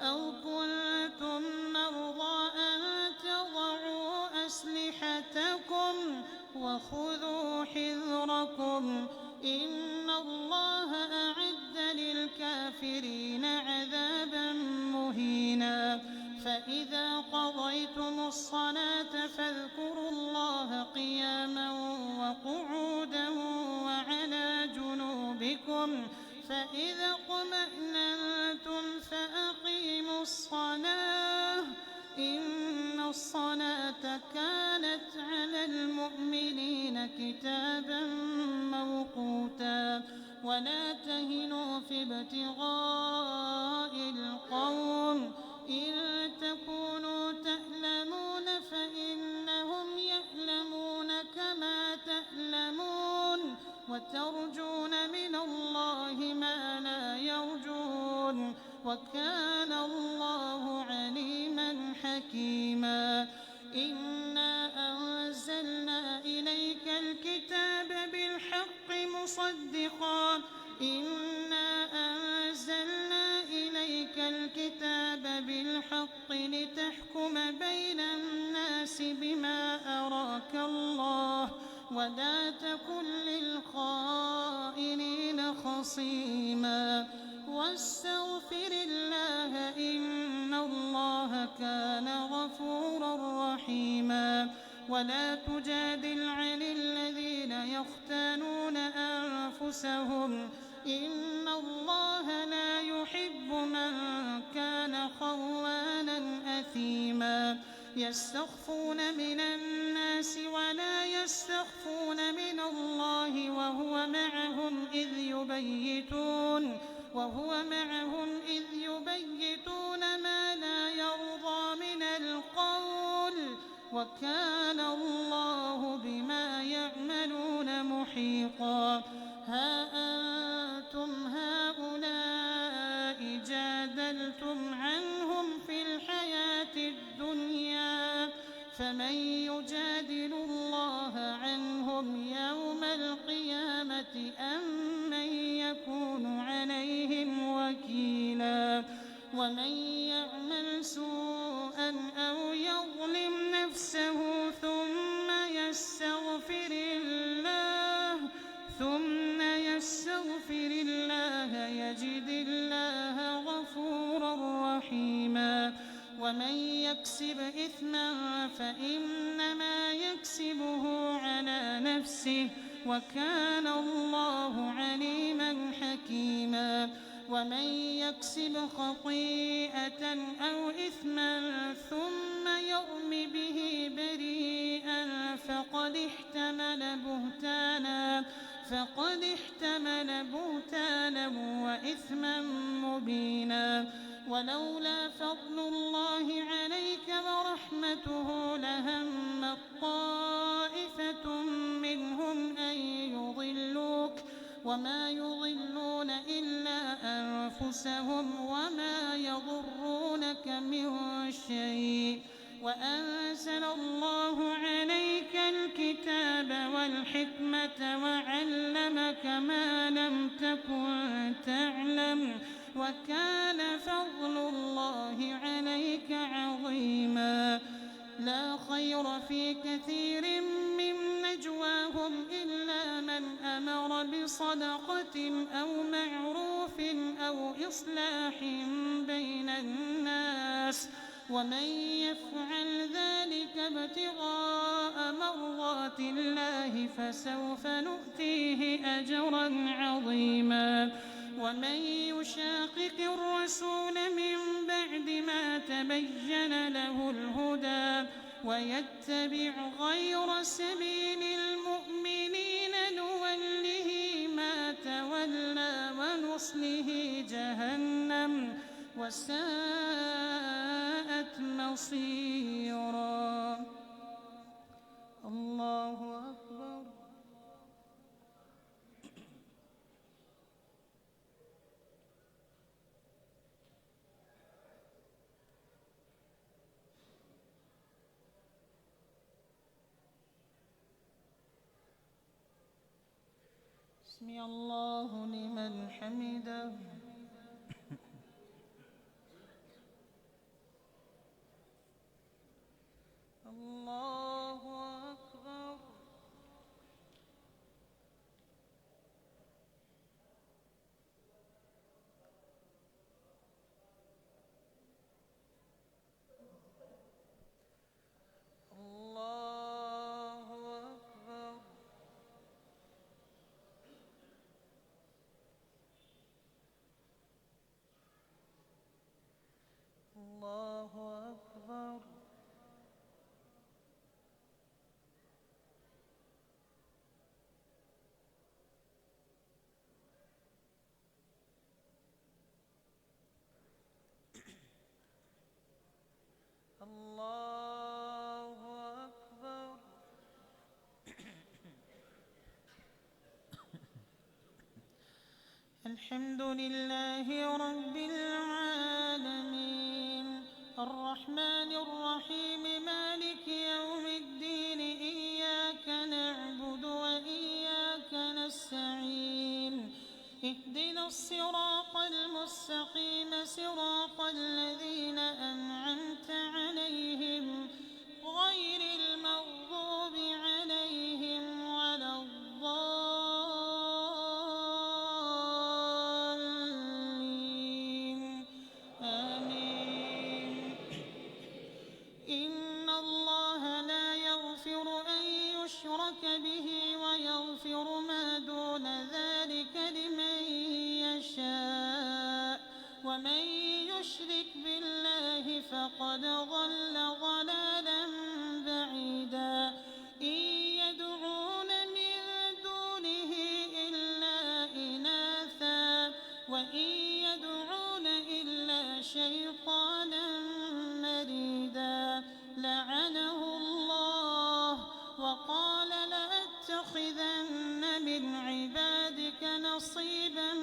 أو كنتم مرضى أن تضعوا أسلحتكم وخذوا حذركم إن الله أعد للكافرين عذابا مهينا فإذا قضيتم الصلاة فاذكروا الله قياما وقعودا وعلى جنوبكم فإذا اطمأننتم فأقيموا الصلاة إن الصلاة كانت على المؤمنين كتابا موقوتا ولا تهنوا في ابتغاء القوم إن تكونوا تألمون فإنهم يألمون كما تألمون وترجون من الله ما لا يرجون وكان الله عليما حكيما إنا أنزلنا إليك الكتاب بالحق لتحكم بين الناس بما أراك الله ولا تكن للخائنين خصيما واستغفر الله إن الله كان غفورا رحيما ولا تجادل عن الذين يختانون أنفسهم إن الله لا يحب من كان خوانا أثيما يستخفون من الناس ولا يستخفون من الله وهو معهم إذ يبيتون ما لا يرضى من القول وكان الله بما يعملون محيطا ها أنتم هؤلاء جادلتم عنهم في الحياة الدنيا فمن يجادل الله عنهم يوم القيامة أم من يكون عليهم وكيلا ومن يعمل سوءا أو يظلم نفسه ثم يستغفر الله يجد الله غفورا رحيما ومن يكسب إثما فإنما يكسبه على نفسه وكان الله عليما حكيما ومن يكسب خطيئة أو إثما ثم يرم به بريئا فقد احتمل بهتانا وإثما مبينا ولولا فضل الله عليك ورحمته لهمت طائفة منهم أن يضلوك وما يضلون إلا أنفسهم وما يضرونك من شيء وأنزل الله عليك الكتاب والحكمة وعلمك ما لم تكن تعلم وكان فضل الله عليك عظيما لا خير في كثير من نجواهم إلا من أمر بصدقة أو معروف أو إصلاح بين الناس ومن يفعل ذلك ابتغاء مرضات الله فسوف نؤتيه أجرا عظيما ومن يشاقق الرسول من بعد ما تبين له الهدى ويتبع غير سبيل المؤمنين نوله ما تولى ونصله جهنم وساءت مصيرا. الله أكبر. سمع الله لمن حمده. الله أكبر. الله أكبر. الله أكبر. الله أكبر. الحمد لله رب العالمين الرحمن الرحيم مالك يوم الدين إياك نعبد وإياك نستعين اهدنا الصراط المستقيم صراط الذين أنعمت عليهم غير المغضوب عليهم ولا الضالين آمين. إن الله لا يغفر أن يشرك به ويغفر ما دون ذلك لمن يشاء ومن يشرك بالله فقد ضل ضلالا بعيدا. إن يدعون من دونه إلا إناثا وإن يدعون إلا شيطانا مريدا لعنه الله وقال لأتخذن من عبادك نصيبا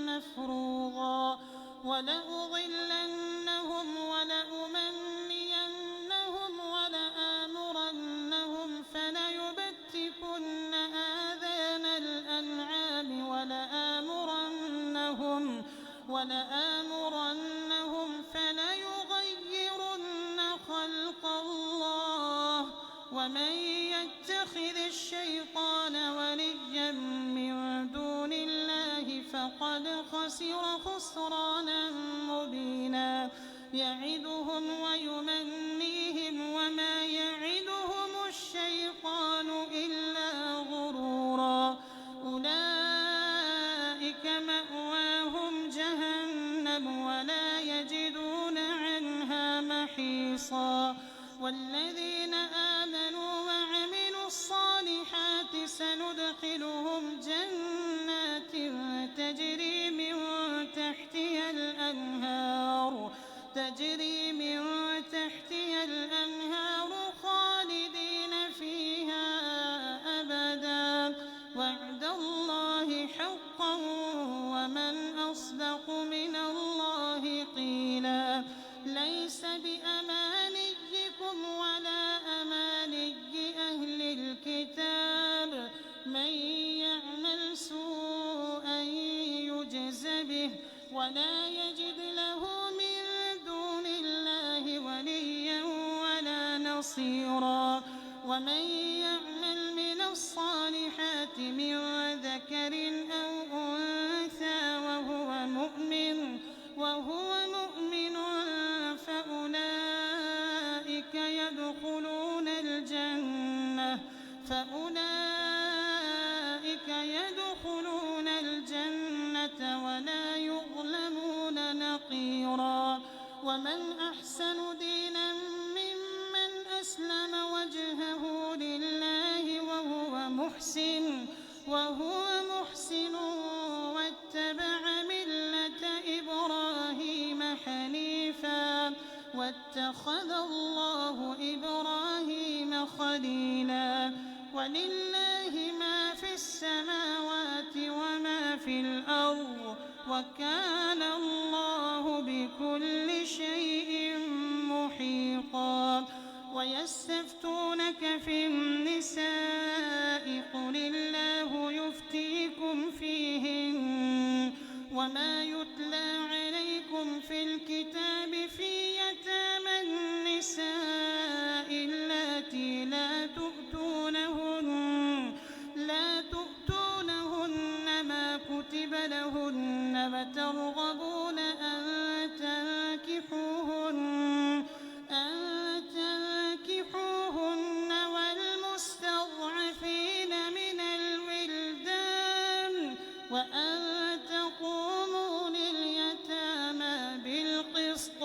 مفروضا ولأضلنهم ولأمنينهم ولآمرنهم فليبتكن آذان الأنعام ولآمرنهم فليغيرن خلق الله ومن يتخذ الشيطان وليا من دون الله فقد خسر خسرانا مبينا. يعدهم ويمنيهم وما يعدهم الشيطان إلا غرورا. أولئك مأواهم جهنم ولا يجدون عنها محيصا. والذين آمنوا وعملوا الصالحات سندخلهم جنات تجري من تحتها الأنهار خالدين فيها أبدا. وعد الله حقا ومن أصدق من الله قيلا. ليس بأمانيكم ولا أماني أهل الكتاب من يعمل سوءا يجز به ولا يجد له من دون الله وليا ولا نصيرا. مسرورا ومن يعمل من الصالحات من ذكر أو أنثى وهو مؤمن فأولئك يدخلون الجنة ولا يظلمون نقيرا ومن أحسن دينا ممن أسلم وجهه لله وهو محسن واتبع ملة إبراهيم حنيفا واتخذ الله إبراهيم خليلا ولله ما في السماوات وما في الأرض وكان الله بكل شيء محيطا ويستفتونك في النساء قل الله يفتيكم فيهن وما يتلى عليكم في الكتاب في يتامى النساء اللاتي لا تؤتونهن ما كتب لهن وترغبون أن تنكحوهن والمستضعفين من الولدان وأن تقوموا لليتامى بالقسط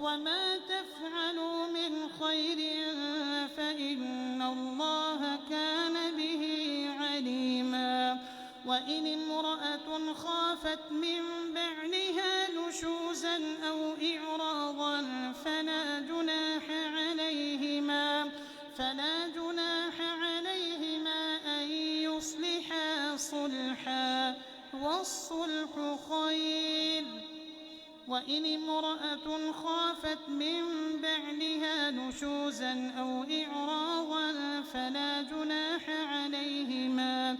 وما تفعلوا من خير فإن الله كان به عليما وإن امرأة خافت من بعلها نشوزا أو إعراضا فلا جناح عليهما أن يصلحا صلحا والصلح خير وإن امرأة خافت من بعلها نشوزا أو إعراضا فلا جناح عليهما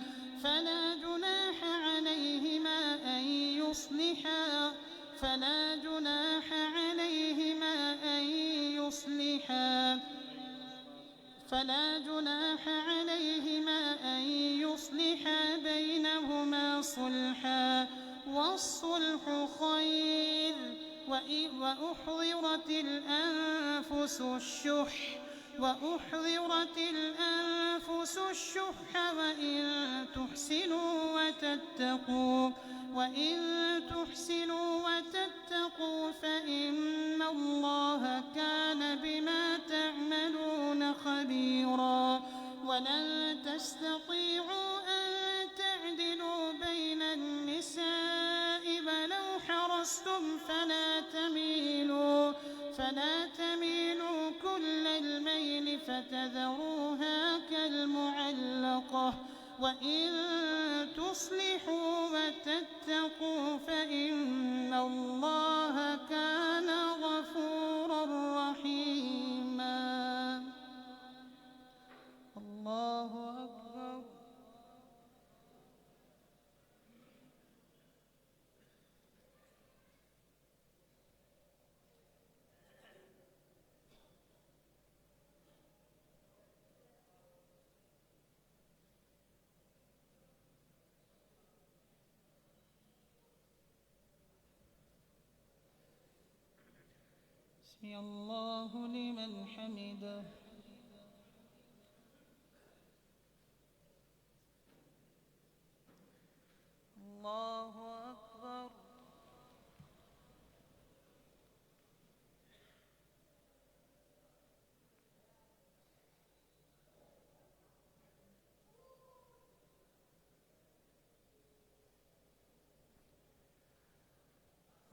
أن يصلحا بينهما صلحا والصلح خير وأحضرت الأنفس الشح وإن تحسنوا وتتقوا فإن الله كان بما تعملون خبيرا ولن تستطيعوا أن تعدلوا بين النساء ولو حرصتم فلا تميلوا كل الميل فتذروها كالمعلقة وإن تصلحوا وتتقوا فإن الله كان غفورا رحيما الله أكبر سمع الله لمن حمده الله أكبر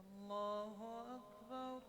الله أكبر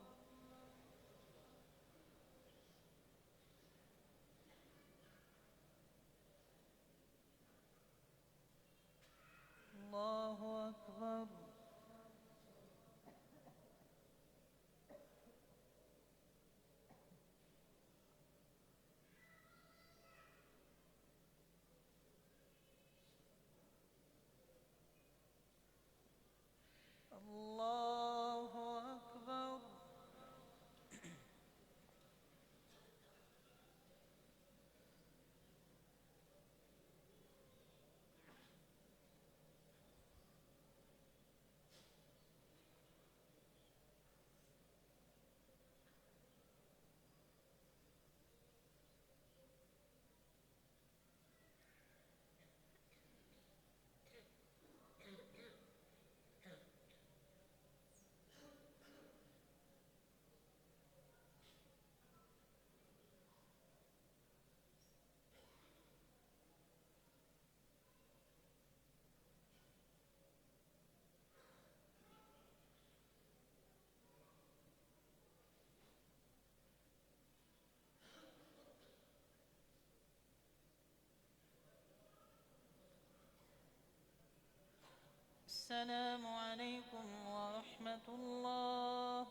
السلام عليكم ورحمة الله.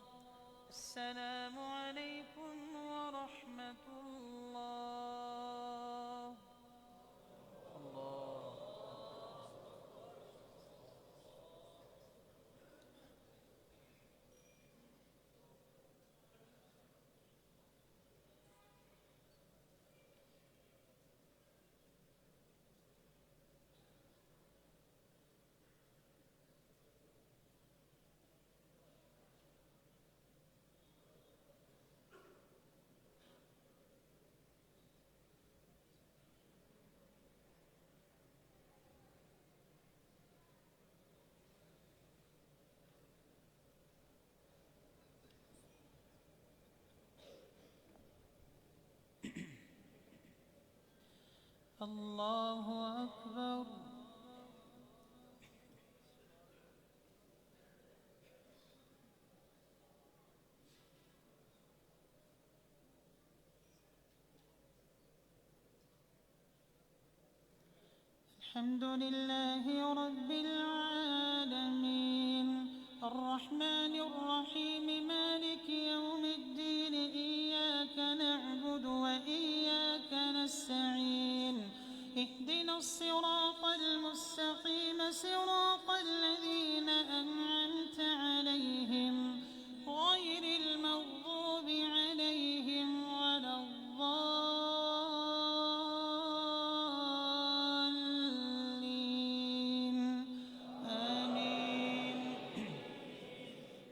السلام عليكم ورحمة الله. الله. الله أكبر. الحمد لله رب العالمين الرحمن الرحيم مالك يوم الدين إياك نعبد وإياك نستعين اهدنا الصراط المستقيم صراط الذين أنعمت عليهم غير المغضوب عليهم ولا الضالين آمين.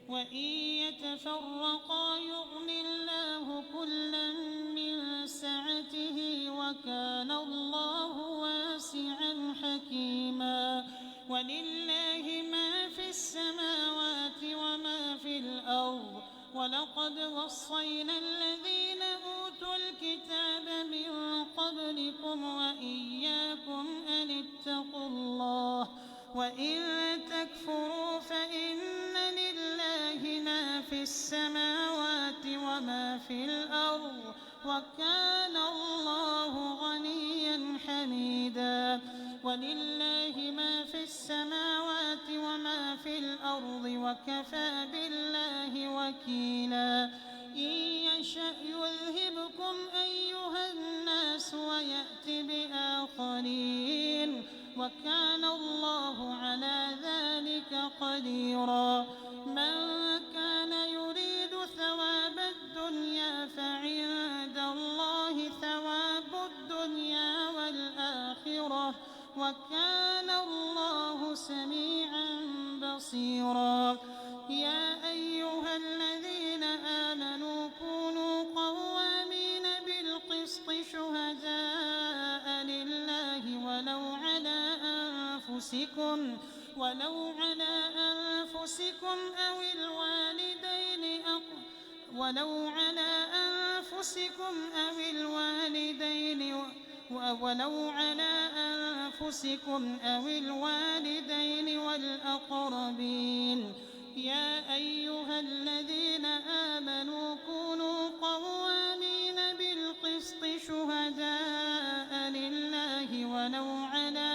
وإن يتفرقا يغن الله كلا من سعته وكان الله واسعا حكيما. ولله ما في السماوات وما في الأرض ولقد وصينا الذين أوتوا الكتاب من قبلكم وإياكم أن اتقوا الله وإن تكفروا فإن لله ما في السماوات وما في الأرض وكان الله غنيا حميدا. ولله ما في السماوات وما في الأرض وكفى بالله وكيلا. إن يشأ يذهبكم أيها الناس ويأت بآخرين وكان الله على ذلك قديرا. من كان يريد ثواب الدنيا فعند الله ثواب الدنيا والآخرة وكان الله سميعا بصيرا. يا أيها الذين آمنوا كونوا قوامين بالقسط شهداء لله ولو على أنفسكم أو الوالدين والأقربين. يا أيها الذين آمنوا كونوا قوامين بالقسط شهداء لله ولو على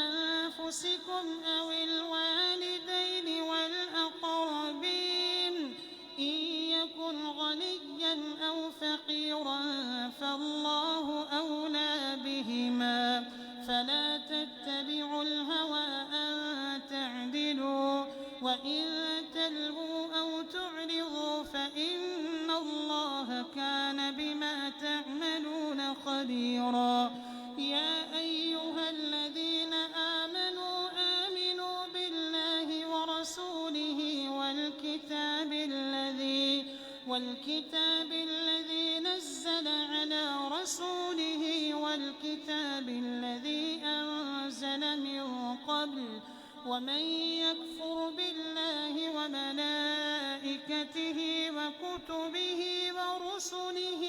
أنفسكم أو الوالدين والأقربين إن يكن غنيا أو فقيرا فالله أولى بهما فلا تتبعوا الهوى أن تعدلوا وإن تلووا أو تعرضوا فإن الله كان بما تعملون خبيرا. يا أيها الذين آمنوا بالله ورسوله والكتاب الذي نزل على رسوله والكتاب الذي أنزل من قبل ومن يكفر بالله وملائكته وكتبه ورسله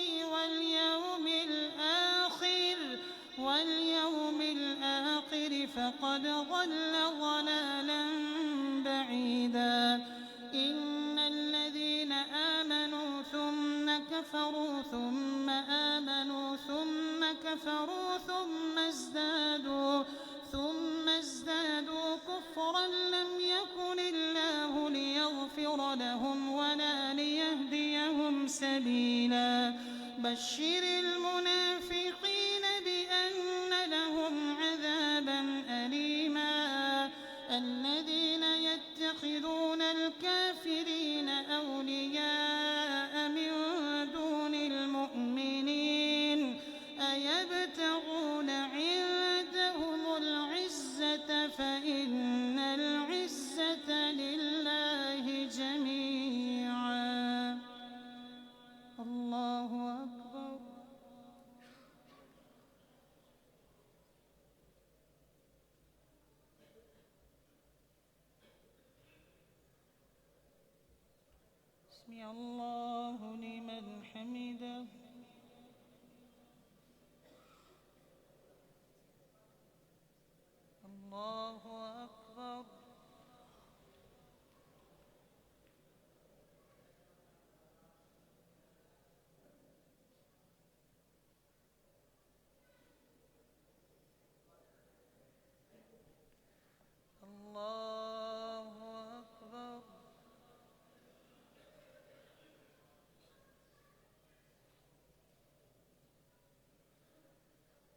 واليوم الآخر فقد ضل ضلالا بعيدا. إن الذين آمنوا ثم كفروا ثم آمنوا ثم كفروا ثم ازدادوا ثم ازدادوا كفرا لم يكن الله ليغفر لهم ولا ليهديهم سبيلا بشر المنافقين بأن لهم عذابا أليما الذين يتخذون الكافرين أولياء من دون المؤمنين أيبتغون عندهم العزة فإن العزة لله جميعا الله أكبر سمع الله لمن حمده الله أكبر الله أكبر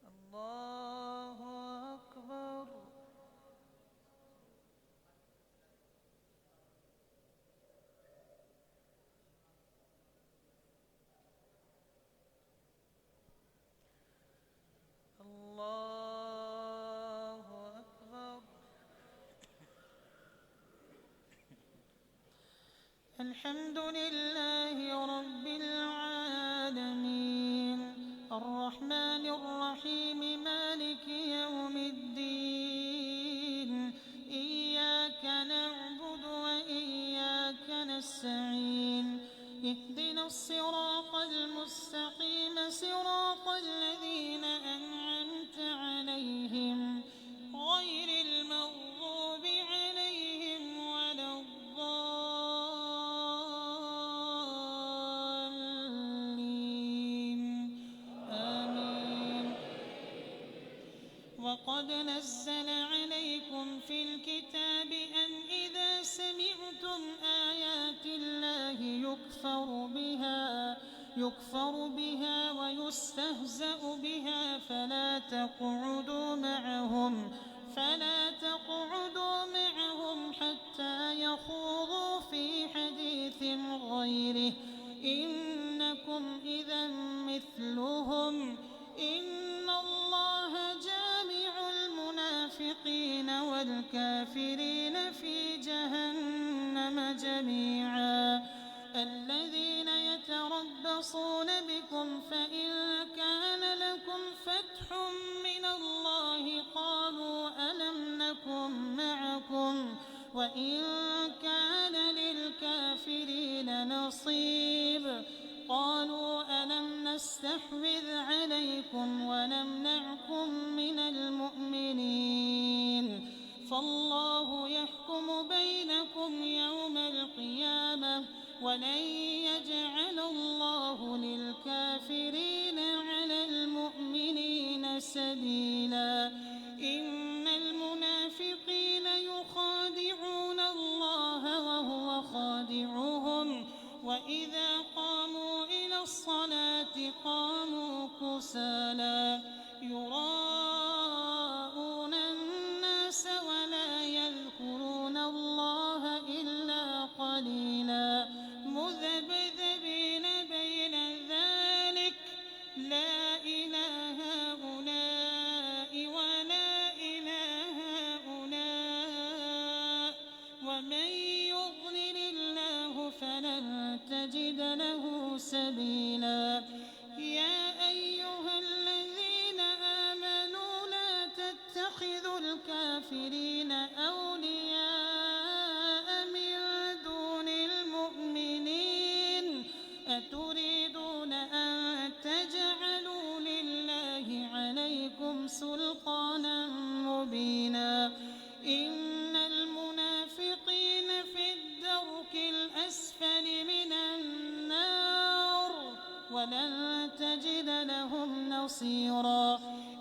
الله أكبر الله أكبر الحمد لله رب العالمين الرحمن الرحيم مالك يوم الدين إياك نعبد وإياك نستعين اهدنا الصراط المستقيم صراط الذين أنعمت عليهم غير المغضوب عليهم ولا الضالين آمين وقد نزل عليكم في الكتاب أن إذا سمعتم آيات الله يكفر بها ويستهزأ بها فلا تقعدوا معهم حتى يخوضوا في حديث غيره إنكم إذا مثلهم إن الله جامع المنافقين والكافرين في جهنم جميعا الذين يتربصون بكم فإن كان لكم فتح من الله قالوا ألم نكن معكم وإن كان للكافرين نصيب قالوا ألم نستحوذ عليكم ونمنعكم من المؤمنين فالله يحكم بينكم يوم القيامة ولن يجعل الله للكافرين على المؤمنين سبيلا إن المنافقين يخادعون الله وهو خادعهم وإذا قاموا إلى الصلاة قاموا كسالى يراءون الناس ولا يذكرون الله إلا قليلا مذبذبين بين ذلك لا إله هؤلاء ولا إله هؤلاء ومن يضلل الله فلن تجد له سبيلا يا أيها الذين آمنوا لا تتخذوا الكافرين أولياء من دون المؤمنين أتريدون أن تجعلوا لله عليكم سلطانا مبينا إن المنافقين في الدرك الأسفل من النار ولن تجد لهم نصيرا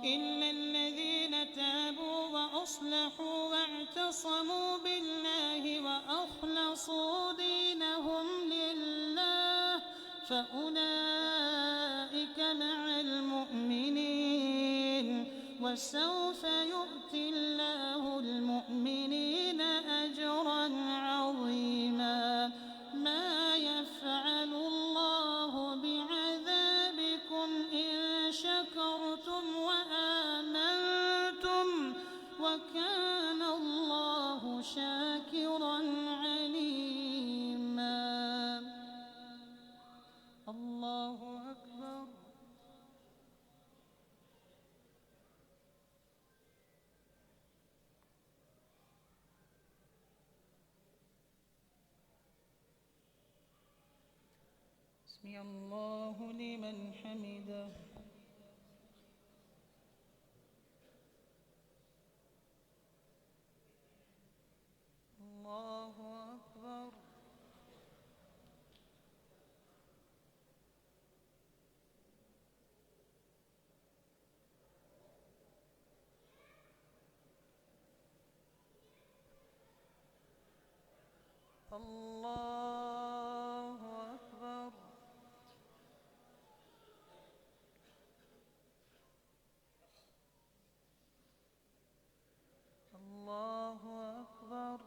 إلا الذين تابوا وأصلحوا واعتصموا بالله وأخلصوا دينهم لله فأولئك مع المؤمنين وسوف يؤتي الله المؤمنين أجرا عظيما. ما يفعل الله بعذابكم إن شكرتم وآمنتم وكان الله شاكرا عليما. الله أكبر. سمع الله لمن حمده. الله أكبر. الله أكبر. الله أكبر.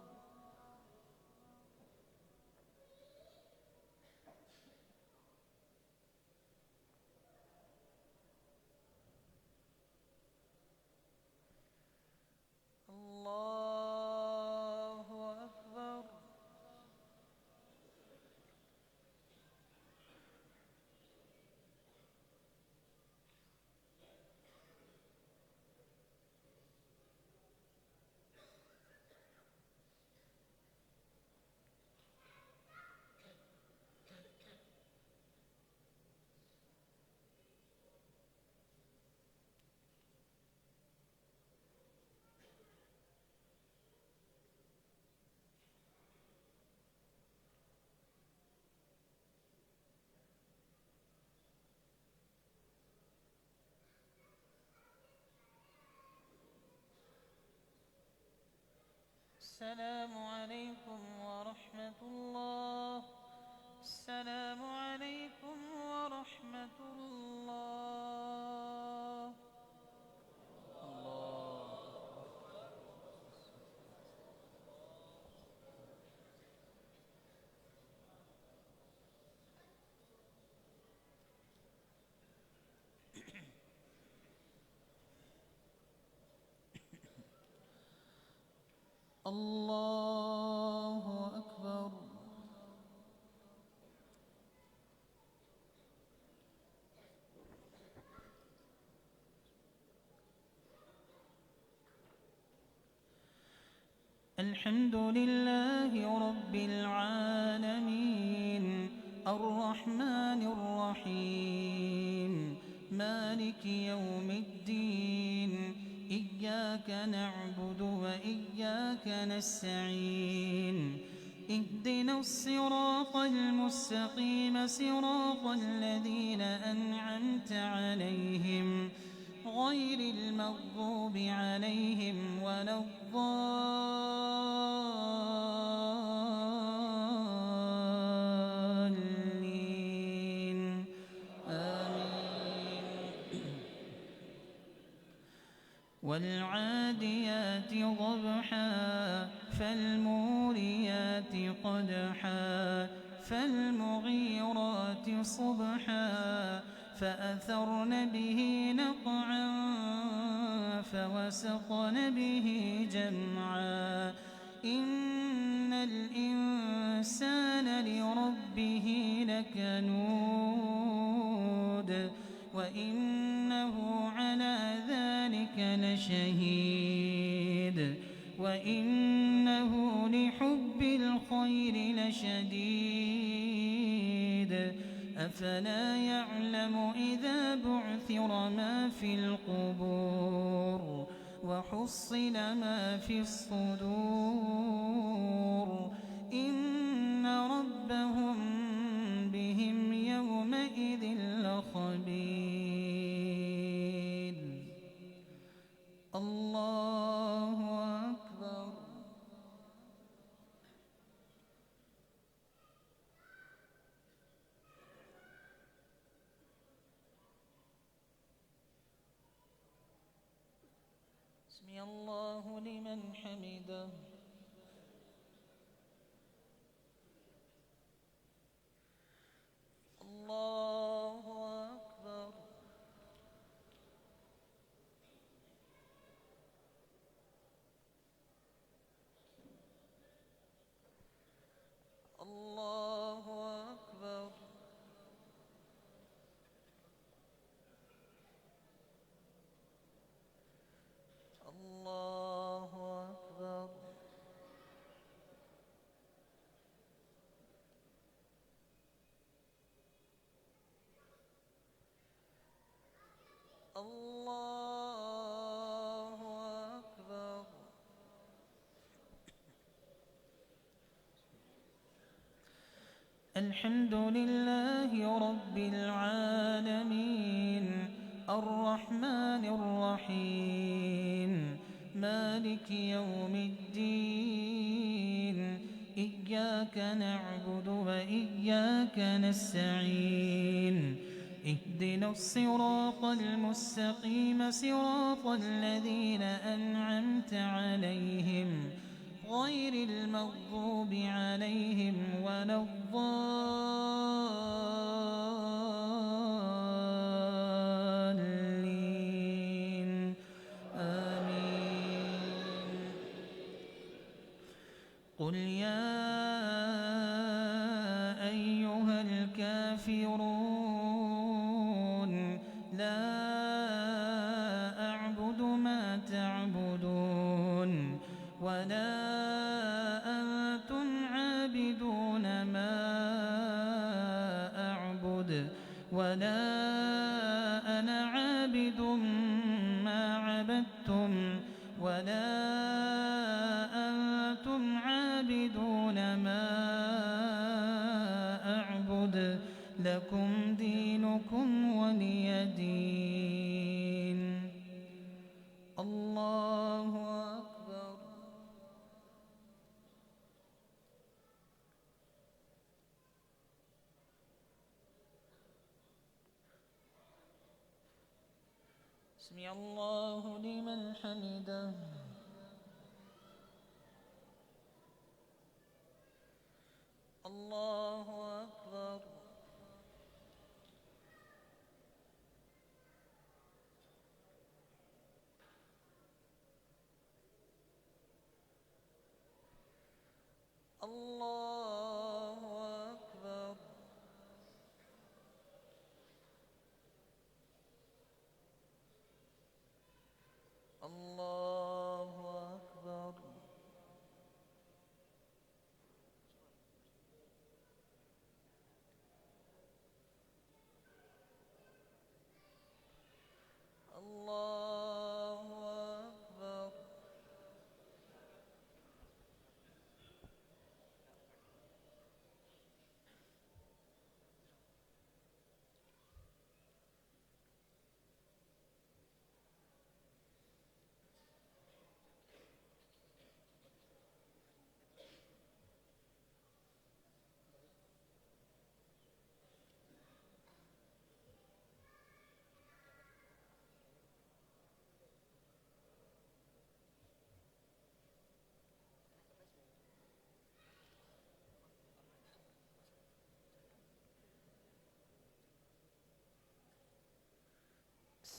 الله أكبر. السلام عليكم ورحمة الله. السلام عليكم ورحمة الله. الله أكبر. الحمد لله رب العالمين الرحمن الرحيم مالك يوم الدين إياك نعبد وإياك نستعين اهدنا الصراط المستقيم صراط الذين أنعمت عليهم غير المغضوب عليهم ولا الضالين آمين. والعاديات ضبحا فالموريات قدحا فالمغيرات صبحا فأثرن به نقعا فوسطن به جمعا إن الإنسان لربه لكنود وإنه على ذلك لشهيد وإنه لحب الخير لشديد أفلا يعلم إذا بعثر ما في القبور وحصل ما في الصدور إن ربهم بهم يومئذ لخبير. الله سمع الله لمن حمده. الله أكبر. الله أكبر. الله أكبر. الله أكبر. الحمد لله رب العالمين الرحمن الرحيم مالك يوم الدين إياك نعبد وإياك نستعين اهدنا الصراط المستقيم صراط الذين أنعمت عليهم غير المغضوب عليهم ولا الضالين آمين. قل يا أيها الكافرون لا أعبد ما تعبدون ولا أنتم عابدون ما أعبد ولا أنا عابد ما عبدتم ولا أنتم عابدون ما أعبد لكم دينكم ولي دين. الله أكبر. سمع الله لمن حمده. الله أكبر. الله أكبر. الله أكبر. الله أكبر.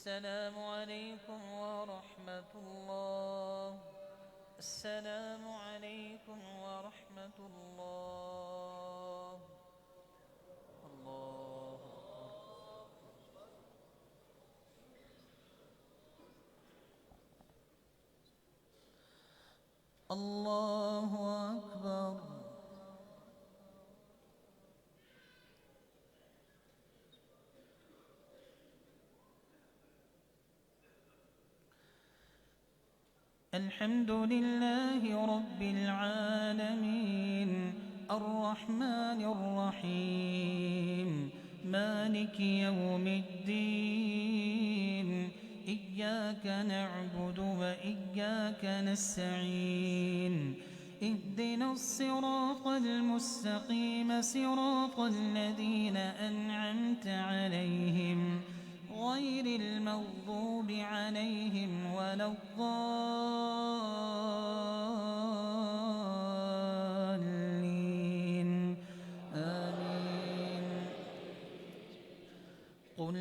السلام عليكم ورحمة الله. السلام عليكم ورحمة الله. الله أكبر. الله أكبر. الحمد لله رب العالمين الرحمن الرحيم مالك يوم الدين إياك نعبد وإياك نستعين اهدنا الصراط المستقيم صراط الذين أنعمت عليهم غير المغضوب عليهم ولا الضالين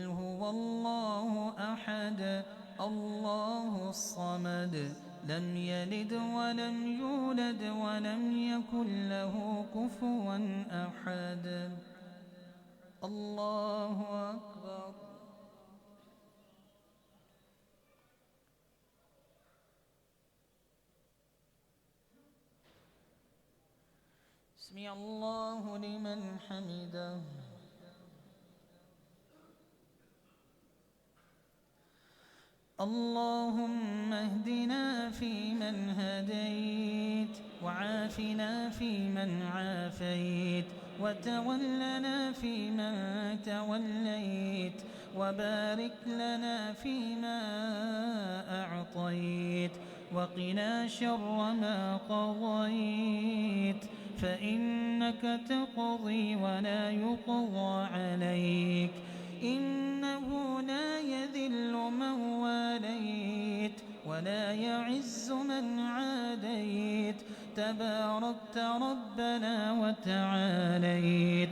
قل هو الله أحد الله الصمد لم يلد ولم يولد ولم يكن له كفوا أحد. الله أكبر. سمع الله لمن حمده. اللهم اهدنا فيمن هديت وعافنا فيمن عافيت وتولنا فيمن توليت وبارك لنا فيما أعطيت وقنا شر ما قضيت فإنك تقضي ولا يقضى عليك إنه لا يذل من واليت ولا يعز من عاديت تباركت ربنا وتعاليت.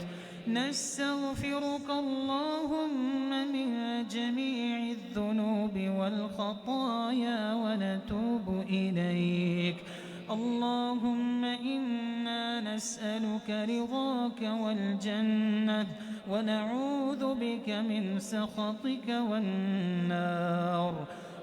نستغفرك اللهم من جميع الذنوب والخطايا ونتوب إليك. اللهم إنا نسألك رضاك والجنة ونعوذ بك من سخطك والنار.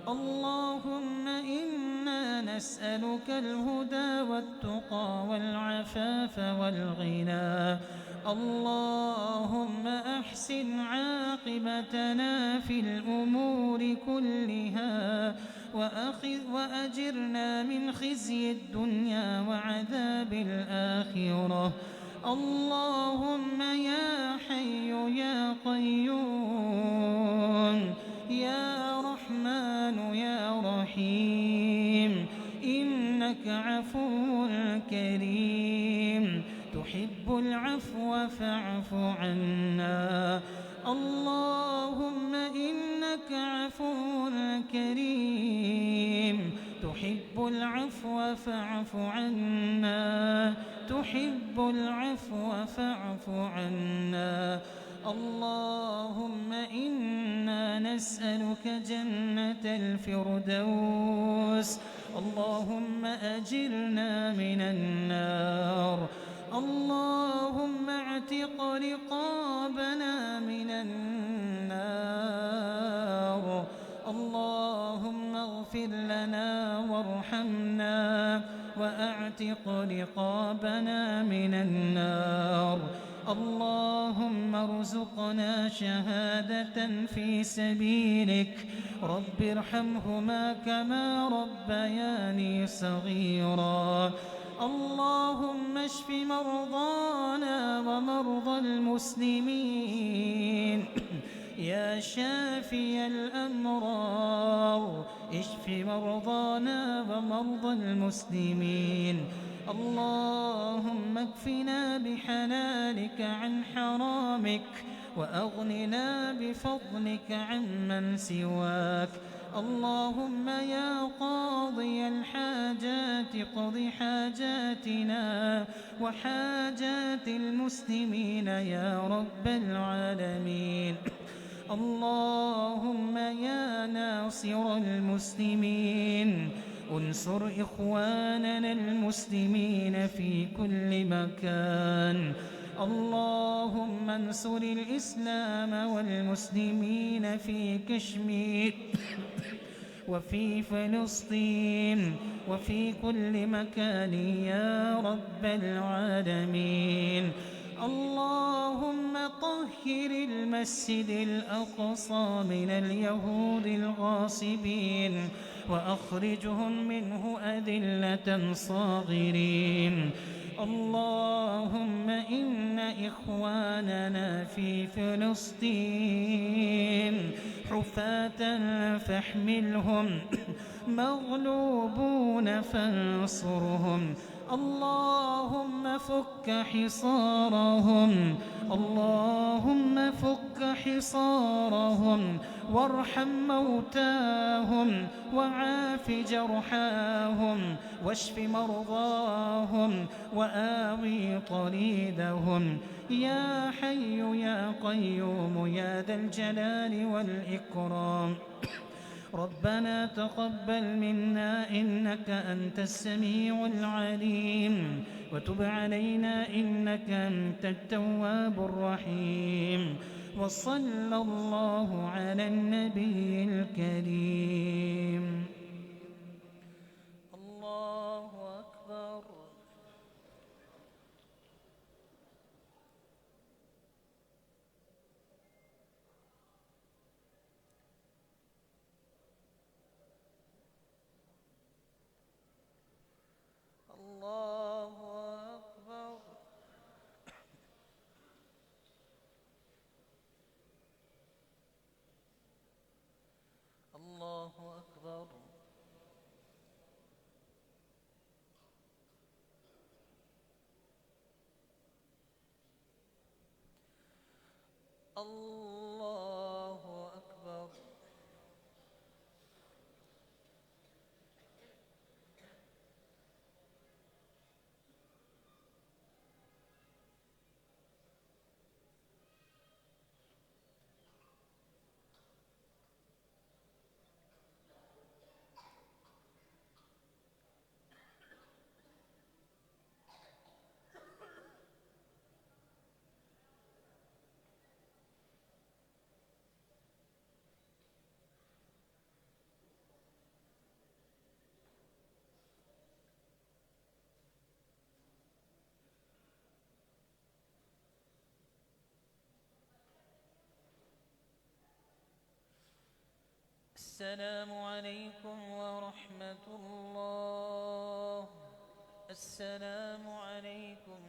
اللهم إنا نسألك الهدى والتقى والعفاف والغنى. اللهم أحسن عاقبتنا في الأمور كلها وأجرنا من خزي الدنيا وعذاب الآخرة. اللهم يا حي يا قيوم يا رحمن يا رحيم إنك عفو كريم تحب العفو فاعف عنا. اللهم إنك عفو كريم تحب العفو فاعف عنا تحب العفو فاعف عنا. اللهم إنا نسألك جنة الفردوس. اللهم أجرنا من النار. اللهم اعتق رقابنا من النار. اللهم اغفر لنا وارحمنا وأعتق رقابنا من النار. اللهم ارزقنا شهادة في سبيلك. رب ارحمهما كما ربياني صغيرا. اللهم اشف مرضانا ومرضى المسلمين يا شافي الأمراض اشف مرضانا ومرضى المسلمين. اللهم اكفنا بحلالك عن حرامك وأغننا بفضلك عمن سواك. اللهم يا قاضي الحاجات اقض حاجاتنا وحاجات المسلمين يا رب العالمين. اللهم يا ناصر المسلمين انصر إخواننا المسلمين في كل مكان. اللهم انصر الإسلام والمسلمين في كشمير وفي فلسطين وفي كل مكان يا رب العالمين. اللهم طهر المسجد الأقصى من اليهود الغاصبين وأخرجهم منه أذلة صاغرين. اللهم إن إخواننا في فلسطين حفاة فاحملهم مغلوبون فانصرهم اللهم فك حصارهم، اللهم فك حصارهم، وارحم موتاهم، وعاف جرحاهم، واشف مرضاهم، وآوي طريدهم، يا حي يا قيوم يا ذا الجلال والإكرام. ربنا تقبل منا إنك أنت السميع العليم، وتب علينا إنك أنت التواب الرحيم. وصلى الله على النبي الكريم. الله أكبر. الله أكبر. الله أكبر. الله أكبر. السلام عليكم ورحمة الله. السلام عليكم